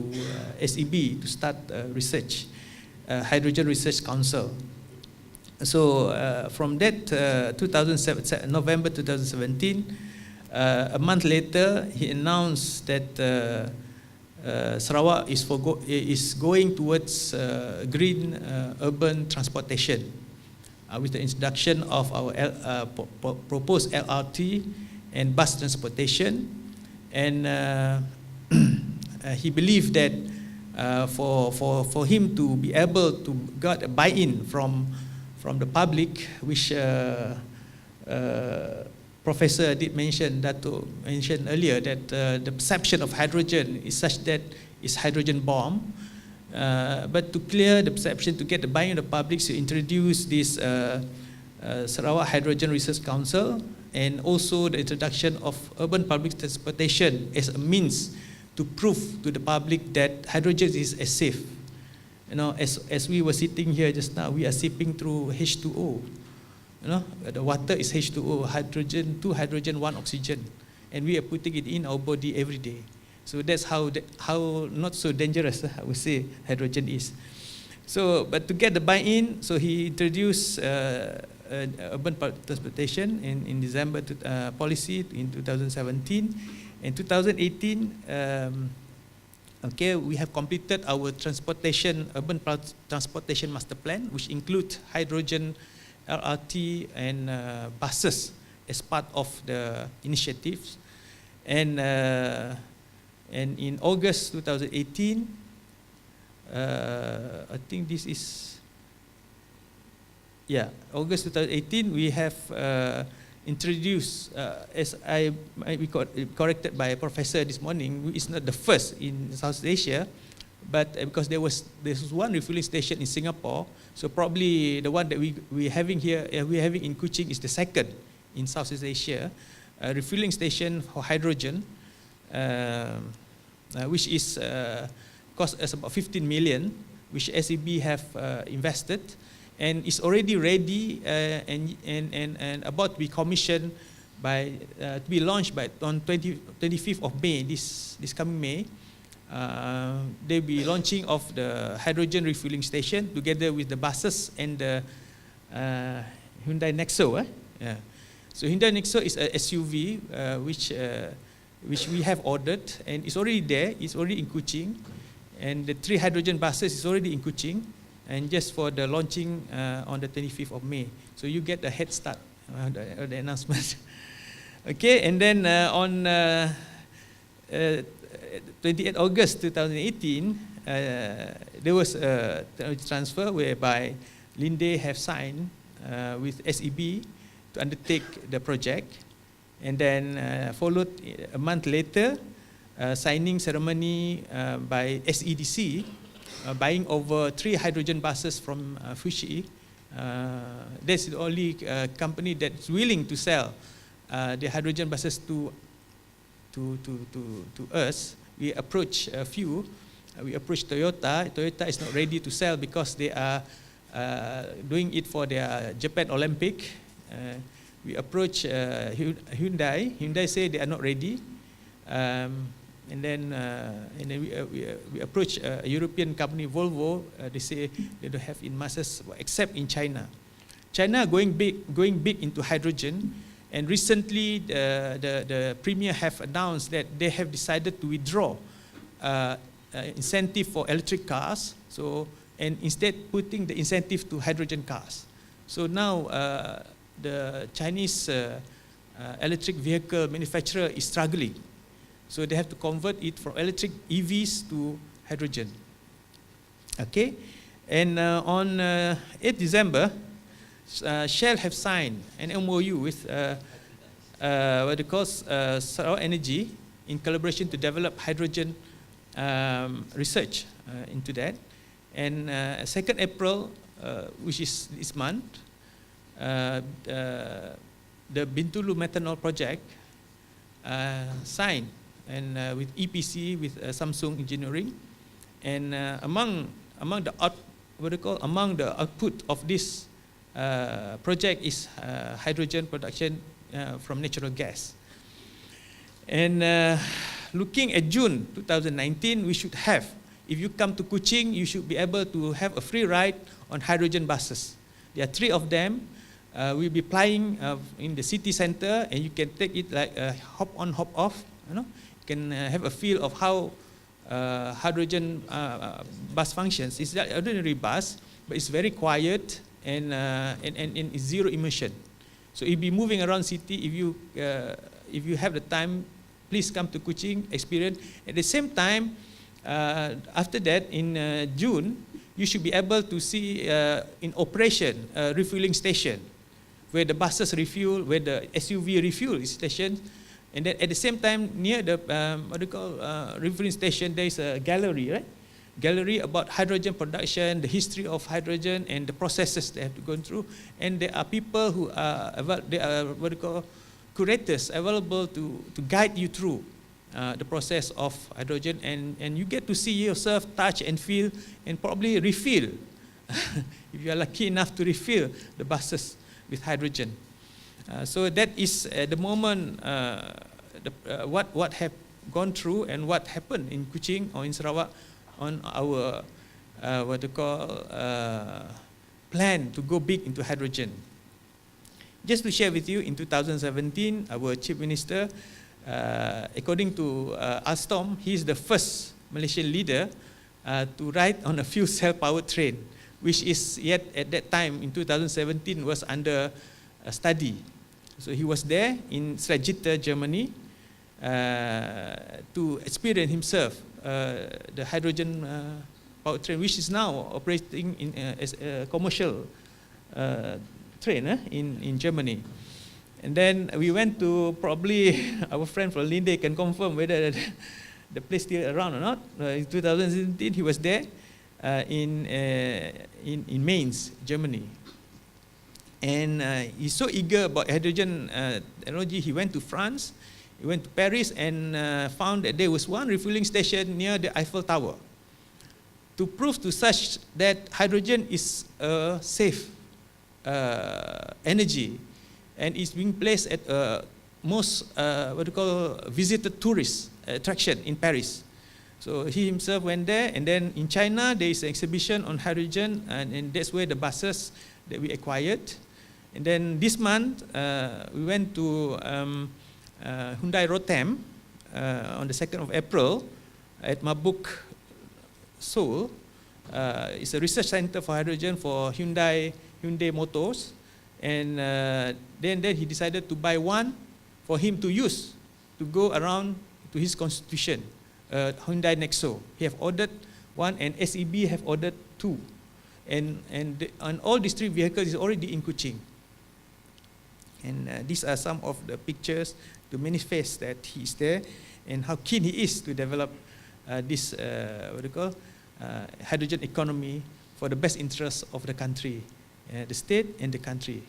SEB to start research, Hydrogen Research Council. So from that November 2017, a month later, he announced that Sarawak is going towards green urban transportation with the introduction of our proposed LRT and bus transportation. And he believed that for him to be able to get a buy-in from the public, which Professor did mention earlier, that the perception of hydrogen is such that it's hydrogen bomb. But to clear the perception, to get the buy-in of the public, to introduce this Sarawak Hydrogen Research Council, and also the introduction of urban public transportation as a means to prove to the public that hydrogen is safe. You know, as we were sitting here just now, we are sipping through H2O. You know, the water is H2O, hydrogen, 2 hydrogen, 1 oxygen, and we are putting it in our body every day. So that's how not so dangerous, I would say, hydrogen is. So, but to get the buy-in, so he introduced urban transportation in December policy in 2017. In 2018, okay, we have completed our urban transportation master plan, which includes hydrogen, LRT, and buses as part of the initiatives. And in August 2018, I think this is, yeah, August 2018, we have introduced, as I might be corrected by a professor this morning, it's not the first in South Asia, but because there was one refueling station in Singapore, so probably the one that we're having here, we're having in Kuching is the second in Southeast Asia, a refueling station for hydrogen, which is cost us about 15 million, which SEB have invested, and is already ready and about to be commissioned to be launched on 25th of May, this coming May. They'll be launching of the hydrogen refueling station together with the buses and the Hyundai Nexo. Yeah. So Hyundai Nexo is a SUV which we have ordered, and it's already there. It's already in Kuching, and the 3 hydrogen buses is already in Kuching. and just for the launching on the 25th of May. So you get a head start, the announcement. Okay, and then on 28 August 2018, there was a technology transfer whereby Linde have signed with SEB to undertake the project, and then followed a month later, signing ceremony by SEDC, buying over 3 hydrogen buses from Fuji. That's the only company that's willing to sell the hydrogen buses to us. We approached a few. We approached Toyota. Toyota is not ready to sell because they are doing it for their Japan Olympic. We approached Hyundai. Hyundai say they are not ready. And then we approached a European company, Volvo. They say they don't have in masses except in China. China going big into hydrogen, and recently the Premier have announced that they have decided to withdraw incentive for electric cars. So, and instead putting the incentive to hydrogen cars. So now the Chinese electric vehicle manufacturer is struggling. So they have to convert it from electric EVs to hydrogen. Okay, and on 8 December, Shell have signed an MOU with what they call Sarawak Energy in collaboration to develop hydrogen research into that. And 2nd April, which is this month, the Bintulu methanol project signed, and with EPC, with Samsung Engineering, and among the output of this project is hydrogen production from natural gas. And looking at June 2019, we should have, if you come to Kuching, you should be able to have a free ride on hydrogen buses. There are 3 of them. We'll be plying in the city center, and you can take it like a hop on, hop off. You know, you can have a feel of how hydrogen bus functions. It's not an ordinary bus, but it's very quiet and it's zero emission. So you'll be moving around city. If you have the time, please come to Kuching, experience. At the same time, after that, in June, you should be able to see in operation a refueling station where the buses refuel, where the SUV refuel station. And then at the same time, near the refueling station, there is a gallery, right? Gallery about hydrogen production, the history of hydrogen, and the processes they have to go through. And there are people who are, curators available to guide you through the process of hydrogen, and you get to see yourself, touch and feel, and probably refill, if you are lucky enough to refill the buses with hydrogen. So that is at the moment what have gone through and what happened in Kuching or in Sarawak on our plan to go big into hydrogen. Just to share with you, in 2017, our Chief Minister, according to Alstom, he is the first Malaysian leader to ride on a fuel cell powered train, which is yet at that time in 2017 was under study. So he was there in Srajitta, Germany, to experience himself the hydrogen powered train, which is now operating as a commercial train in Germany. And then we went to, probably our friend from Linde can confirm whether the place still around or not. In 2017, he was there in Mainz, Germany. And he's so eager about hydrogen technology, he went to France, he went to Paris, and found that there was one refueling station near the Eiffel Tower to prove to such that hydrogen is a safe energy, and it's being placed at most visited tourist attraction in Paris. So he himself went there, and then in China there is an exhibition on hydrogen, and that's where the buses that we acquired. And then this month we went to Hyundai Rotem on the 2nd of April at Mabuk, Seoul, It's a research center for hydrogen for Hyundai Motors. And then he decided to buy one for him to use, to go around to his constitution, Hyundai Nexo. He have ordered one, and SEB have ordered two. And all these three vehicles is already in Kuching. And these are some of the pictures to manifest that he is there and how keen he is to develop this hydrogen economy for the best interests of the country, the state and the country.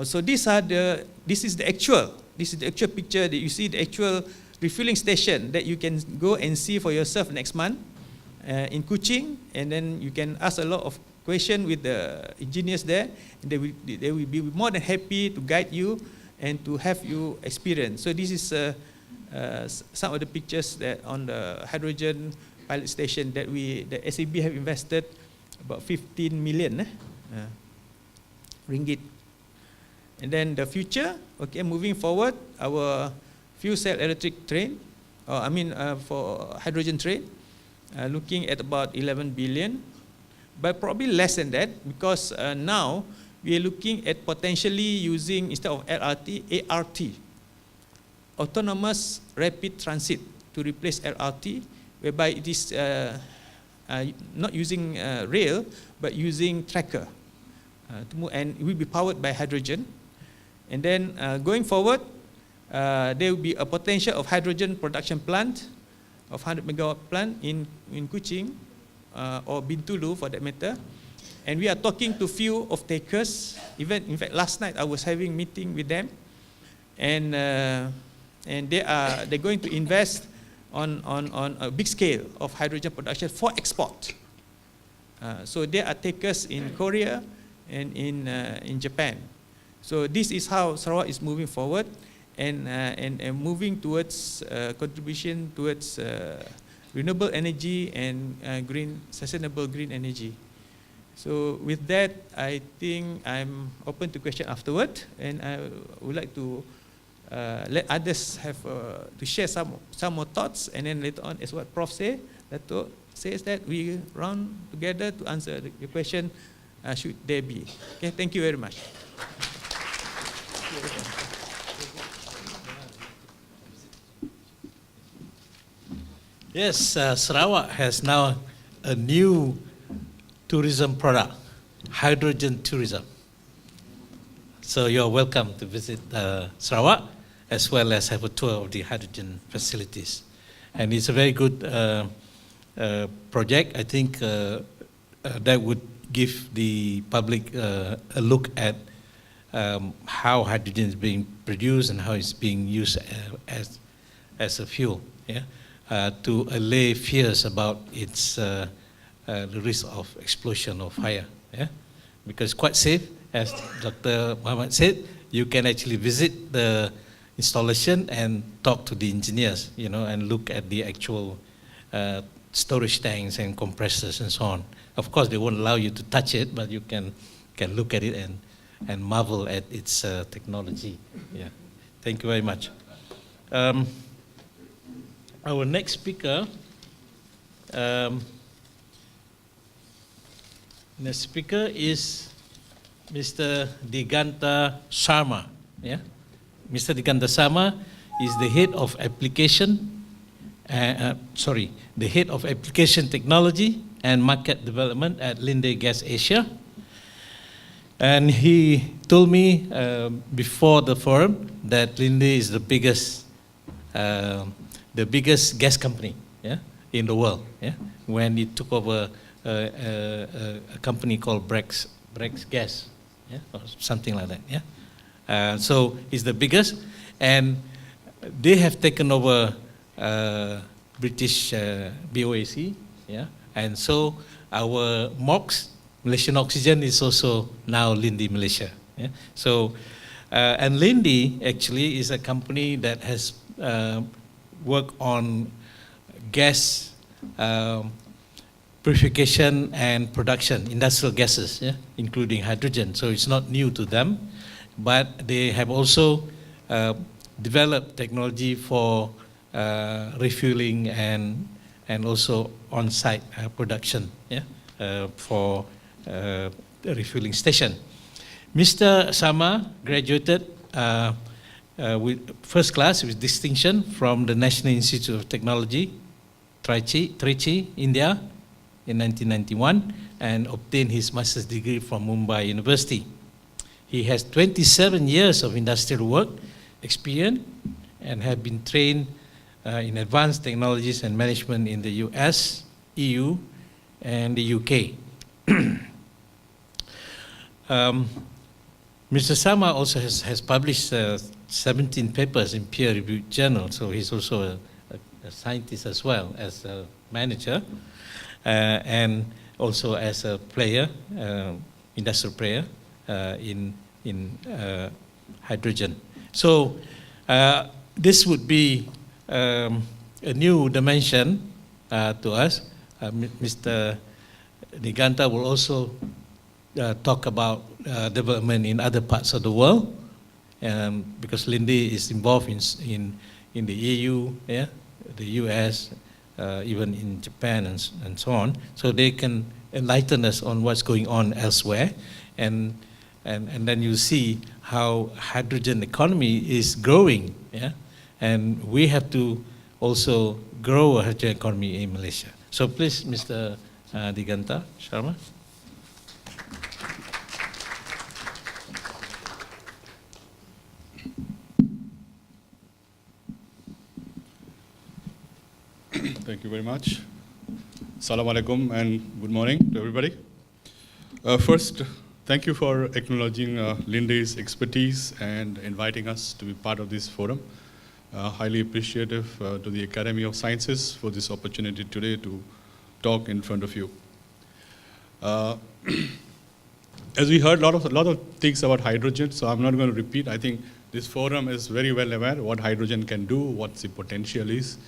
So this is the actual picture that you see, the actual refueling station that you can go and see for yourself next month in Kuching, and then you can ask a lot of questions with the engineers there, and they will be more than happy to guide you and to have you experience. So this is some of the pictures that on the hydrogen pilot station that the SAB have invested about 15 million ringgit. And then the future, okay, moving forward, our fuel cell electric train, for hydrogen train, looking at about 11 billion, but probably less than that, because now we are looking at potentially using, instead of LRT, ART, autonomous rapid transit, to replace LRT, whereby it is not using rail, but using tracker, to move, and it will be powered by hydrogen. And then going forward, there will be a potential of hydrogen production plant, of 100 megawatt plant in Kuching, or Bintulu for that matter. And we are talking to few of takers. Even, in fact, last night I was having meeting with them, and they're going to invest on a big scale of hydrogen production for export. So there are takers in Korea and in Japan. So this is how Sarawak is moving forward, and moving towards contribution towards renewable energy and sustainable green energy. So with that, I think I'm open to question afterward, and I would like to let others have to share some more thoughts, and then later on, as what Prof says that we round together to answer the question, should there be. Okay, thank you very much. Yes, Sarawak has now a new tourism product, hydrogen tourism. So you're welcome to visit Sarawak, as well as have a tour of the hydrogen facilities. And it's a very good project. I think that would give the public a look at how hydrogen is being produced and how it's being used as a fuel, to allay fears about its the risk of explosion of fire, because quite safe, as Dr. Muhammad said. You can actually visit the installation and talk to the engineers, and look at the actual storage tanks and compressors and so on. Of course, they won't allow you to touch it, but you can look at it and marvel at its technology. Yeah, thank you very much. Our next speaker, is Mr. Diganta Sharma. Yeah, Mr. Diganta Sharma is the head of application. The head of application technology and market development at Linde Gas Asia. And he told me before the forum that Linde is the biggest gas company, in the world, when it took over a company called Brex Gas, or something like that. So it's the biggest, and they have taken over British BOAC, and so our MOX, Malaysian Oxygen, is also now Linde Malaysia. So, and Linde actually is a company that has worked on gas purification and production, industrial gases, including hydrogen. So it's not new to them, but they have also developed technology for refueling and and also on-site production, yeah, for the refueling station. Mr. Sama graduated with first class with distinction from the National Institute of Technology, Trichy, India, in 1991, and obtained his master's degree from Mumbai University. He has 27 years of industrial work experience and have been trained in advanced technologies and management in the US, EU, and the UK. Mr. Sama also has published 17 papers in peer-reviewed journals, so he's also a scientist as well as a manager, and also as a player, industrial player in hydrogen. So this would be a new dimension to us. Mr. Niganta will also talk about development in other parts of the world, because Linde is involved in the EU, yeah, the US, even in Japan and so on. So they can enlighten us on what's going on elsewhere, and then you see how hydrogen economy is growing, yeah, and we have to also grow a hydrogen economy in Malaysia. So please, Mr. Diganta Sharma. Thank you very much. Assalamu alaikum and good morning to everybody. First, thank you for acknowledging Linde's expertise and inviting us to be part of this forum. Highly appreciative to the Academy of Sciences for this opportunity today to talk in front of you. As we heard a lot of things about hydrogen, so I'm not going to repeat. I think this forum is very well aware what hydrogen can do, what the potential is,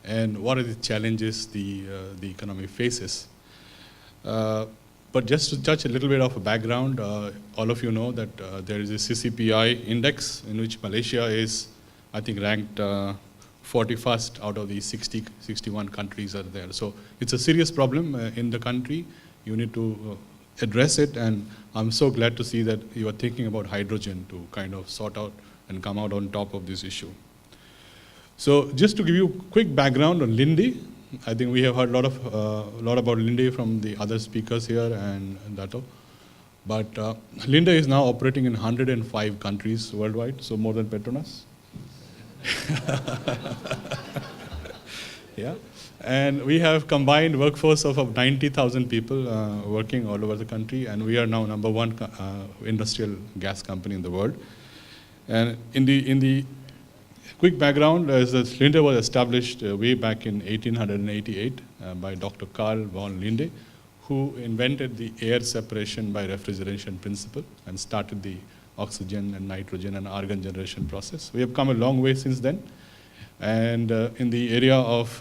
and what are the challenges the economy faces. But just to touch a little bit of a background, all of you know that there is a CCPI index in which Malaysia is, I think, ranked 41st out of the 61 countries are there. So it's a serious problem in the country. You need to address it, and I'm so glad to see that you are thinking about hydrogen to kind of sort out and come out on top of this issue. So just to give you a quick background on Linde, I think we have heard a lot about Linde from the other speakers here and Dato. But Linde is now operating in 105 countries worldwide, so more than Petronas. Yeah, and we have combined workforce of 90,000 people working all over the country, and we are now #1 industrial gas company in the world. And in the quick background is that Linde was established way back in 1888 by Dr. Carl von Linde, who invented the air separation by refrigeration principle and started the oxygen and nitrogen and argon generation process. We have come a long way since then. And in the area of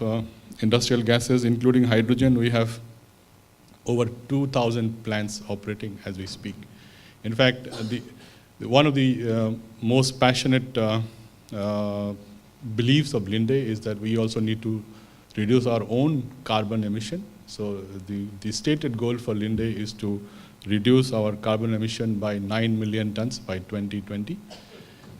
industrial gases, including hydrogen, we have over 2,000 plants operating as we speak. In fact, one of the most passionate beliefs of Linde is that we also need to reduce our own carbon emission. So the stated goal for Linde is to reduce our carbon emission by 9 million tons by 2020.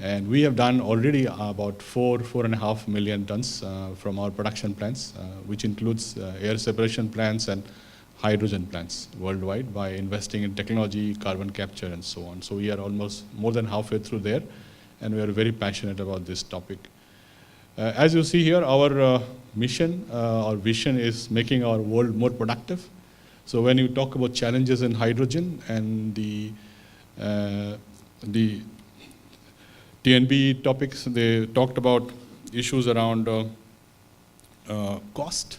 And we have done already about 4.5 million tons from our production plants, which includes air separation plants and hydrogen plants worldwide by investing in technology, carbon capture, and so on. So we are almost more than halfway through there, and we are very passionate about this topic. As you see here, our mission, our vision is making our world more productive. So when you talk about challenges in hydrogen and the TNB topics, they talked about issues around cost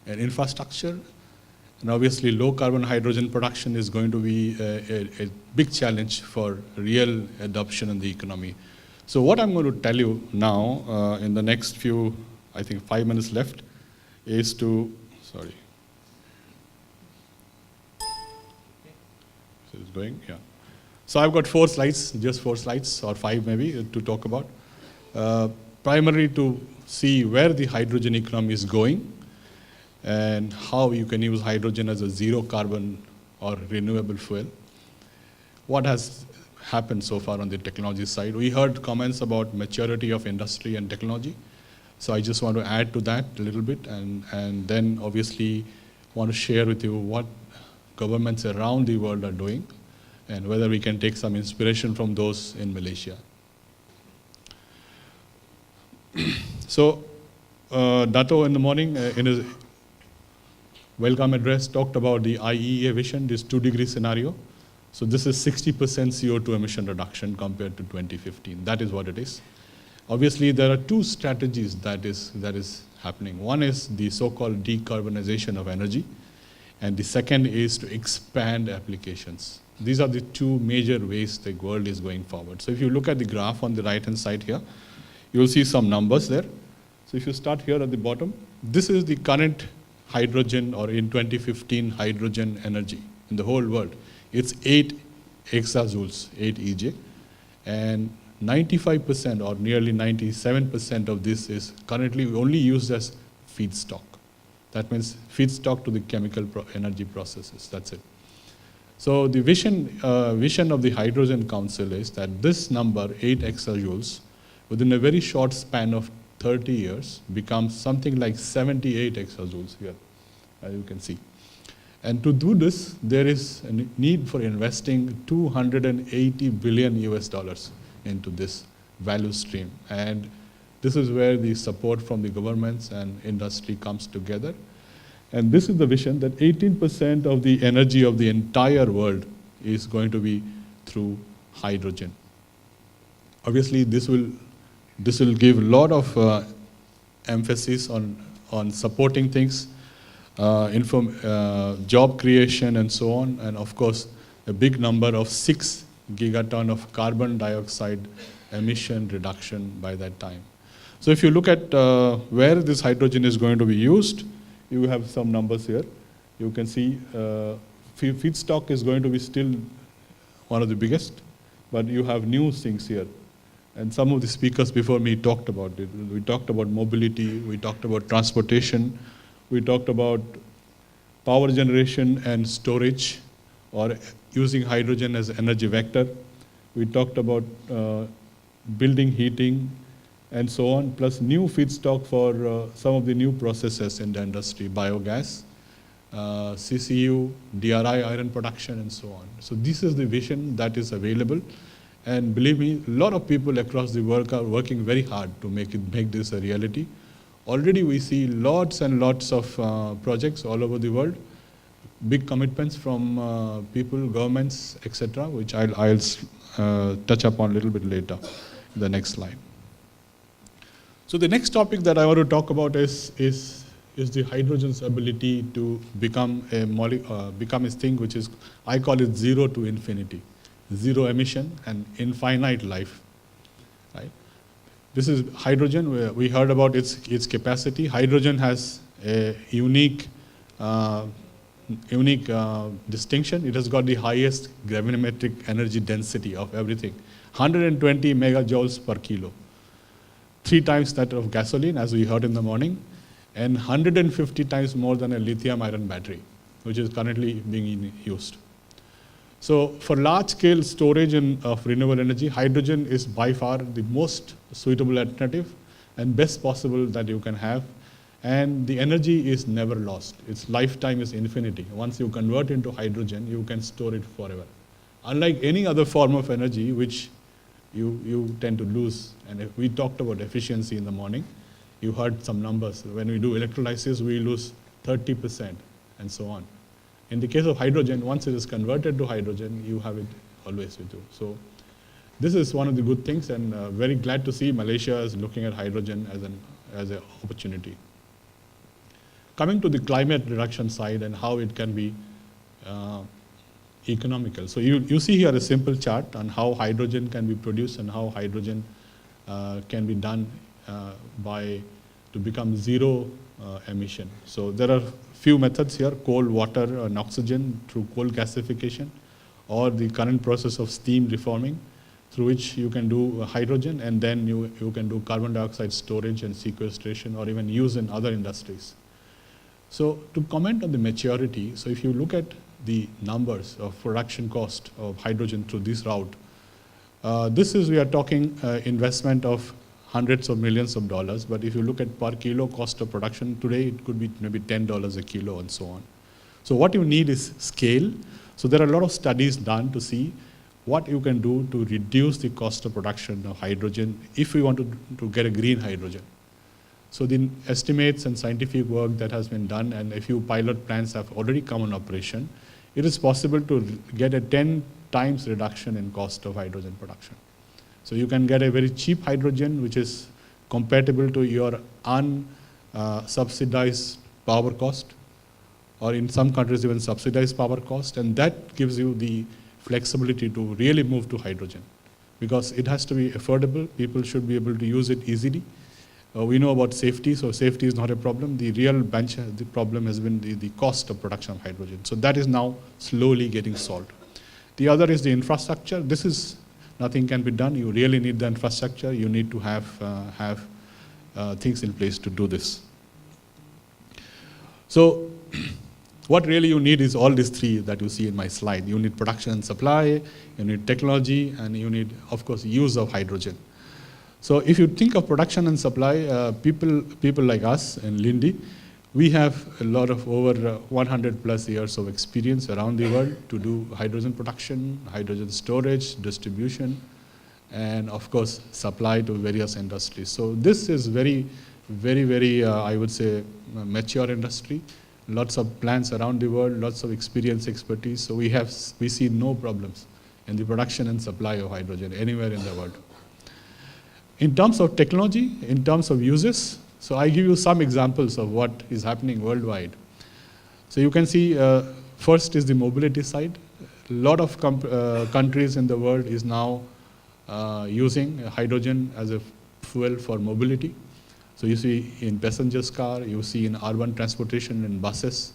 and infrastructure. And obviously, low carbon hydrogen production is going to be a big challenge for real adoption in the economy. So what I'm going to tell you now in the next few, I think 5 minutes left, is to, sorry. So it's going, yeah. So I've got 4 slides, just 4 slides, or 5 maybe, to talk about. Primarily to see where the hydrogen economy is going, and how you can use hydrogen as a zero carbon or renewable fuel. What has happened so far on the technology side? We heard comments about maturity of industry and technology. So I just want to add to that a little bit, and then obviously want to share with you what governments around the world are doing and whether we can take some inspiration from those in Malaysia. So Dato in the morning in his welcome address talked about the IEA vision, this 2-degree scenario. So this is 60% CO2 emission reduction compared to 2015. That is what it is. Obviously, there are two strategies that is happening. One is the so-called decarbonization of energy, and the second is to expand applications. These are the two major ways the world is going forward. So if you look at the graph on the right-hand side here, you will see some numbers there. So if you start here at the bottom, this is the current hydrogen, or in 2015, hydrogen energy in the whole world. It's 8 exajoules, 8 EJ, and 95% or nearly 97% of this is currently only used as feedstock. That means feedstock to the chemical energy processes, that's it. So the vision of the Hydrogen Council is that this number, 8 exajoules, within a very short span of 30 years becomes something like 78 exajoules here, as you can see. And to do this, there is a need for investing $280 billion into this value stream. And this is where the support from the governments and industry comes together. And this is the vision that 18% of the energy of the entire world is going to be through hydrogen. Obviously, this will give a lot of emphasis on supporting things, job creation and so on, and of course a big number of 6 gigaton of carbon dioxide emission reduction by that time. So if you look at where this hydrogen is going to be used, you have some numbers here. You can see feedstock is going to be still one of the biggest, but you have new things here. And some of the speakers before me talked about it. We talked about mobility, we talked about transportation, we talked about power generation and storage, or using hydrogen as energy vector. We talked about building heating and so on, plus new feedstock for some of the new processes in the industry, biogas, CCU, DRI iron production and so on. So this is the vision that is available. And believe me, a lot of people across the world are working very hard to make this a reality. Already we see lots and lots of projects all over the world, big commitments from people, governments, etc., which I'll touch upon a little bit later in the next slide. So the next topic that I want to talk about is the hydrogen's ability to become a thing which is, I call it zero to infinity. Zero emission and infinite life, right? This is hydrogen. We heard about its capacity. Hydrogen has a unique distinction. It has got the highest gravimetric energy density of everything, 120 megajoules per kilo, 3 times that of gasoline, as we heard in the morning, and 150 times more than a lithium-ion battery, which is currently being used. So for large-scale storage of renewable energy, hydrogen is by far the most suitable alternative and best possible that you can have. And the energy is never lost. Its lifetime is infinity. Once you convert into hydrogen, you can store it forever. Unlike any other form of energy, which you tend to lose. And if we talked about efficiency in the morning, you heard some numbers. When we do electrolysis, we lose 30% and so on. In the case of hydrogen, once it is converted to hydrogen, you have it always with you. So this is one of the good things, and very glad to see Malaysia is looking at hydrogen as an opportunity. Coming to the climate reduction side and how it can be economical. So you see here a simple chart on how hydrogen can be produced and how hydrogen can be done to become zero emission. So there are few methods here: coal, water, and oxygen through coal gasification, or the current process of steam reforming, through which you can do hydrogen, and then you can do carbon dioxide storage and sequestration, or even use in other industries. So to comment on the maturity, so if you look at the numbers of production cost of hydrogen through this route, we are talking investment of hundreds of millions of dollars, but if you look at per kilo cost of production today, it could be maybe $10 a kilo and so on. So what you need is scale. So there are a lot of studies done to see what you can do to reduce the cost of production of hydrogen if we want to get a green hydrogen. So the estimates and scientific work that has been done, and a few pilot plants have already come in operation, it is possible to get a 10 times reduction in cost of hydrogen production. So you can get a very cheap hydrogen which is compatible to your unsubsidized power cost, or in some countries even subsidized power cost, and that gives you the flexibility to really move to hydrogen. Because it has to be affordable, people should be able to use it easily. We know about safety, so safety is not a problem. The real the problem has been the cost of production of hydrogen. So that is now slowly getting solved. The other is the infrastructure. This is, nothing can be done. You really need the infrastructure. You need to have things in place to do this. So what really you need is all these three that you see in my slide. You need production and supply, you need technology, and you need, of course, use of hydrogen. So if you think of production and supply, people like us in Linde, we have a lot of over 100 plus years of experience around the world to do hydrogen production, hydrogen storage, distribution, and of course supply to various industries. So this is very, I would say, mature industry. Lots of plants around the world, lots of experience, expertise. So we see no problems in the production and supply of hydrogen anywhere in the world. In terms of technology, in terms of uses, so I give you some examples of what is happening worldwide. So you can see, first is the mobility side. A lot of countries in the world is now using hydrogen as a fuel for mobility. So you see in passengers car, you see in urban transportation and buses.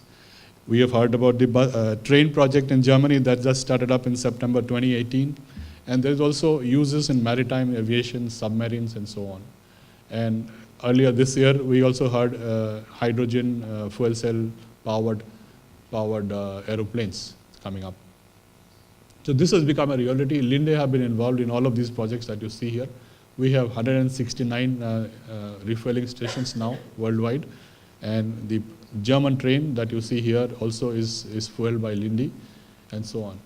We have heard about the train project in Germany that just started up in September 2018. And there's also uses in maritime aviation, submarines, and so on. And earlier this year, we also heard hydrogen fuel cell powered aeroplanes coming up. So this has become a reality. Linde have been involved in all of these projects that you see here. We have 169 refueling stations now worldwide. And the German train that you see here also is fueled by Linde, and so on.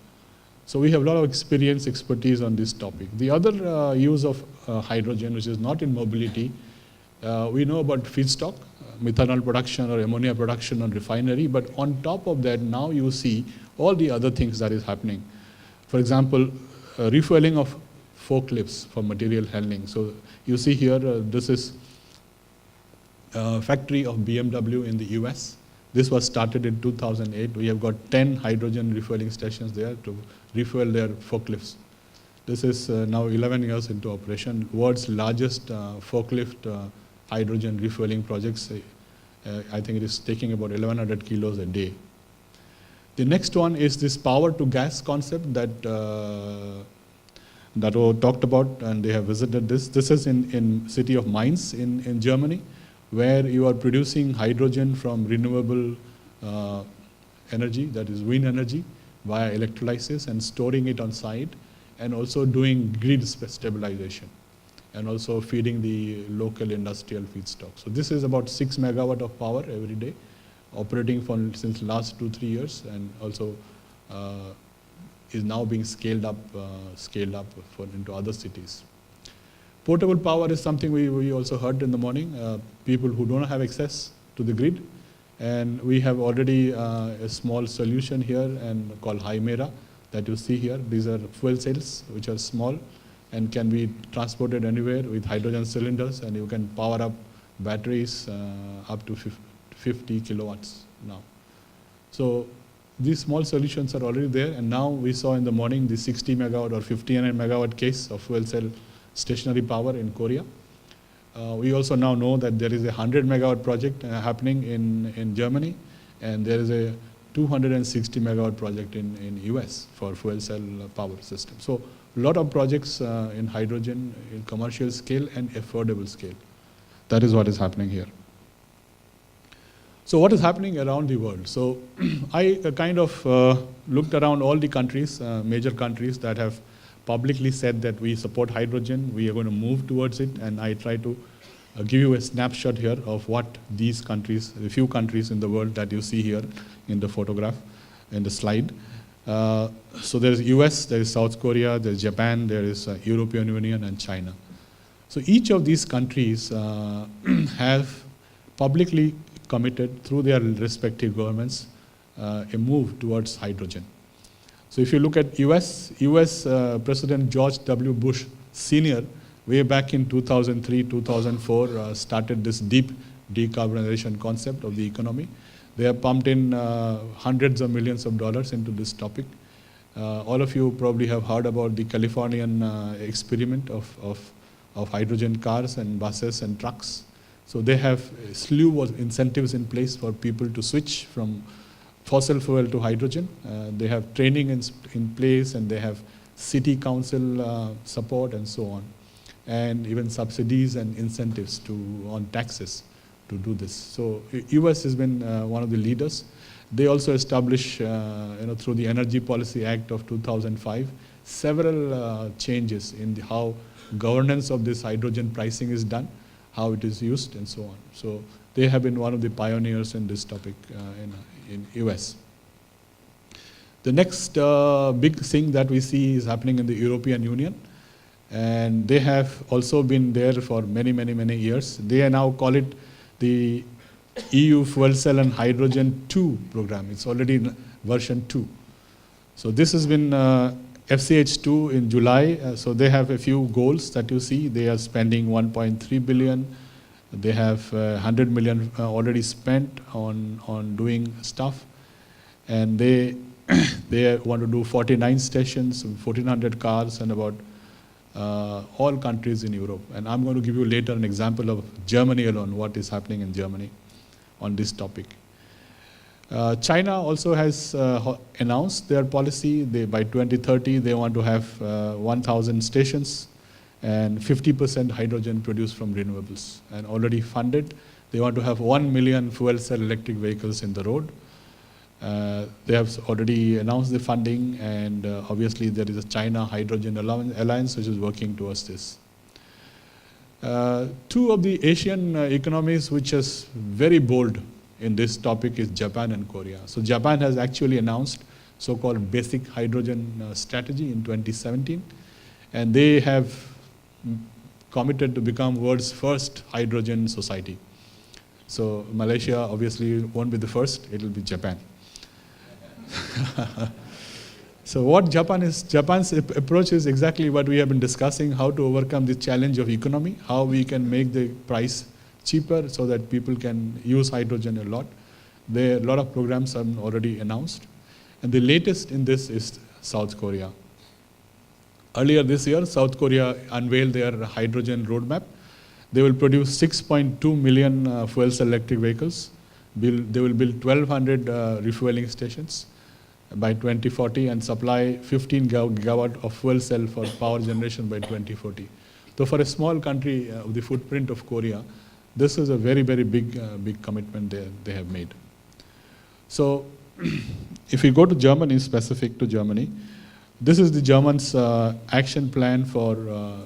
So we have a lot of experience, expertise on this topic. The other use of hydrogen, which is not in mobility, we know about feedstock, methanol production or ammonia production on refinery, but on top of that, now you see all the other things that is happening. For example, refueling of forklifts for material handling. So you see here, this is a factory of BMW in the US. This was started in 2008. We have got 10 hydrogen refueling stations there to refuel their forklifts. This is now 11 years into operation. World's largest forklift hydrogen refueling projects. I think it is taking about 1,100 kilos a day. The next one is this power to gas concept that we talked about, and they have visited this. This is in city of Mainz in Germany, where you are producing hydrogen from renewable energy, that is wind energy, via electrolysis and storing it on site, and also doing grid stabilization, and also feeding the local industrial feedstock. So this is about 6 megawatt of power every day, operating since last 2-3 years, and also is now being scaled up into other cities. Portable power is something we also heard in the morning, people who don't have access to the grid. And we have already a small solution here and called Hymera that you see here. These are fuel cells which are small and can be transported anywhere with hydrogen cylinders, and you can power up batteries up to 50 kilowatts now. So these small solutions are already there, and now we saw in the morning the 60 megawatt or 59 megawatt case of fuel cell stationary power in Korea. We also now know that there is a 100 megawatt project happening in Germany, and there is a 260 megawatt project in US for fuel cell power system. So a lot of projects in hydrogen in commercial scale and affordable scale. That is what is happening here. So what is happening around the world? So I kind of looked around all the countries, major countries that have publicly said that we support hydrogen, we are going to move towards it, and I try to give you a snapshot here of what these countries, the few countries in the world that you see here in the photograph, in the slide. So there is US, there is South Korea, there is Japan, there is European Union and China. So each of these countries have publicly committed through their respective governments a move towards hydrogen. So if you look at US President George W. Bush Sr., way back in 2003, 2004, started this deep decarbonization concept of the economy. They have pumped in hundreds of millions of dollars into this topic. All of you probably have heard about the Californian experiment of hydrogen cars and buses and trucks. So they have a slew of incentives in place for people to switch from fossil fuel to hydrogen. They have training in place, and they have city council support and so on, and even subsidies and incentives on taxes to do this. So US has been one of the leaders. They also established, through the Energy Policy Act of 2005, several changes in how governance of this hydrogen pricing is done, how it is used, and so on. So they have been one of the pioneers in this topic in US. The next big thing that we see is happening in the European Union, and they have also been there for many, many, many years. They now call it the EU Fuel Cell and Hydrogen 2 program. It's already in version 2. So this has been FCH2 in July. So they have a few goals that you see. They are spending 1.3 billion. They have 100 million already spent on doing stuff. And they want to do 49 stations, 1,400 cars, and about all countries in Europe. And I'm going to give you later an example of Germany alone, what is happening in Germany on this topic. China also has announced their policy. By 2030, they want to have 1,000 stations and 50% hydrogen produced from renewables, and already funded. They want to have 1 million fuel cell electric vehicles in the road. They have already announced the funding, and obviously there is a China Hydrogen Alliance which is working towards this. Two of the Asian economies which is very bold in this topic is Japan and Korea. So Japan has actually announced so-called basic hydrogen strategy in 2017, and they have committed to become world's first hydrogen society. So Malaysia obviously won't be the first, it will be Japan. So what Japan's approach is exactly what we have been discussing, how to overcome the challenge of economy, how we can make the price cheaper so that people can use hydrogen a lot. There are a lot of programs are already announced. And the latest in this is South Korea. Earlier this year, South Korea unveiled their hydrogen roadmap. They will produce 6.2 million fuel cell electric vehicles. They will build 1,200 refueling stations by 2040 and supply 15 gigawatt of fuel cell for power generation by 2040. So for a small country of the footprint of Korea, this is a very, very big commitment they have made. So if we go to Germany, specific to Germany, this is the Germans' action plan for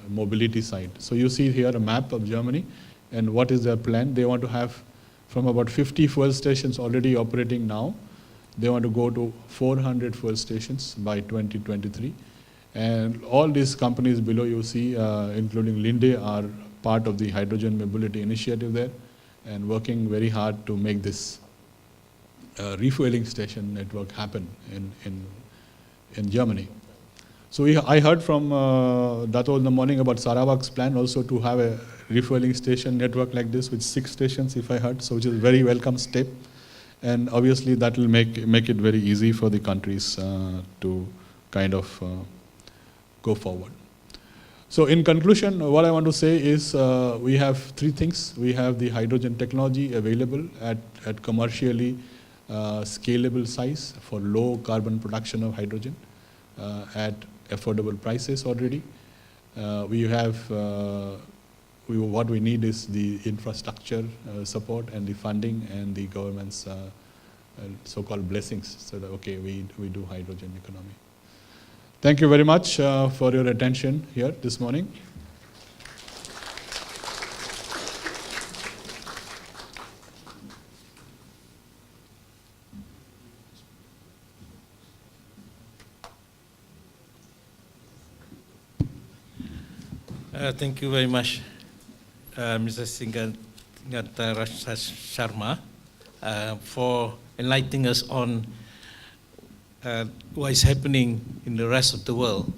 mobility side. So you see here a map of Germany, and what is their plan? They want to have from about 50 fuel stations already operating now. They want to go to 400 fuel stations by 2023. And all these companies below you see, including Linde, are part of the hydrogen mobility initiative there, and working very hard to make this refueling station network happen in Germany. So I heard from Dato in the morning about Sarawak's plan also to have a refueling station network like this with 6 stations, if I heard, so which is a very welcome step. And obviously that will make it very easy for the countries to kind of go forward. So in conclusion, what I want to say is we have 3 things. We have the hydrogen technology available at commercially scalable size for low carbon production of hydrogen at affordable prices already. We have what we need is the infrastructure support and the funding and the government's so-called blessings, so that, okay, we do hydrogen economy. Thank you very much for your attention here this morning. Thank you very much, Mr. Singata Sharma, for enlightening us on what is happening in the rest of the world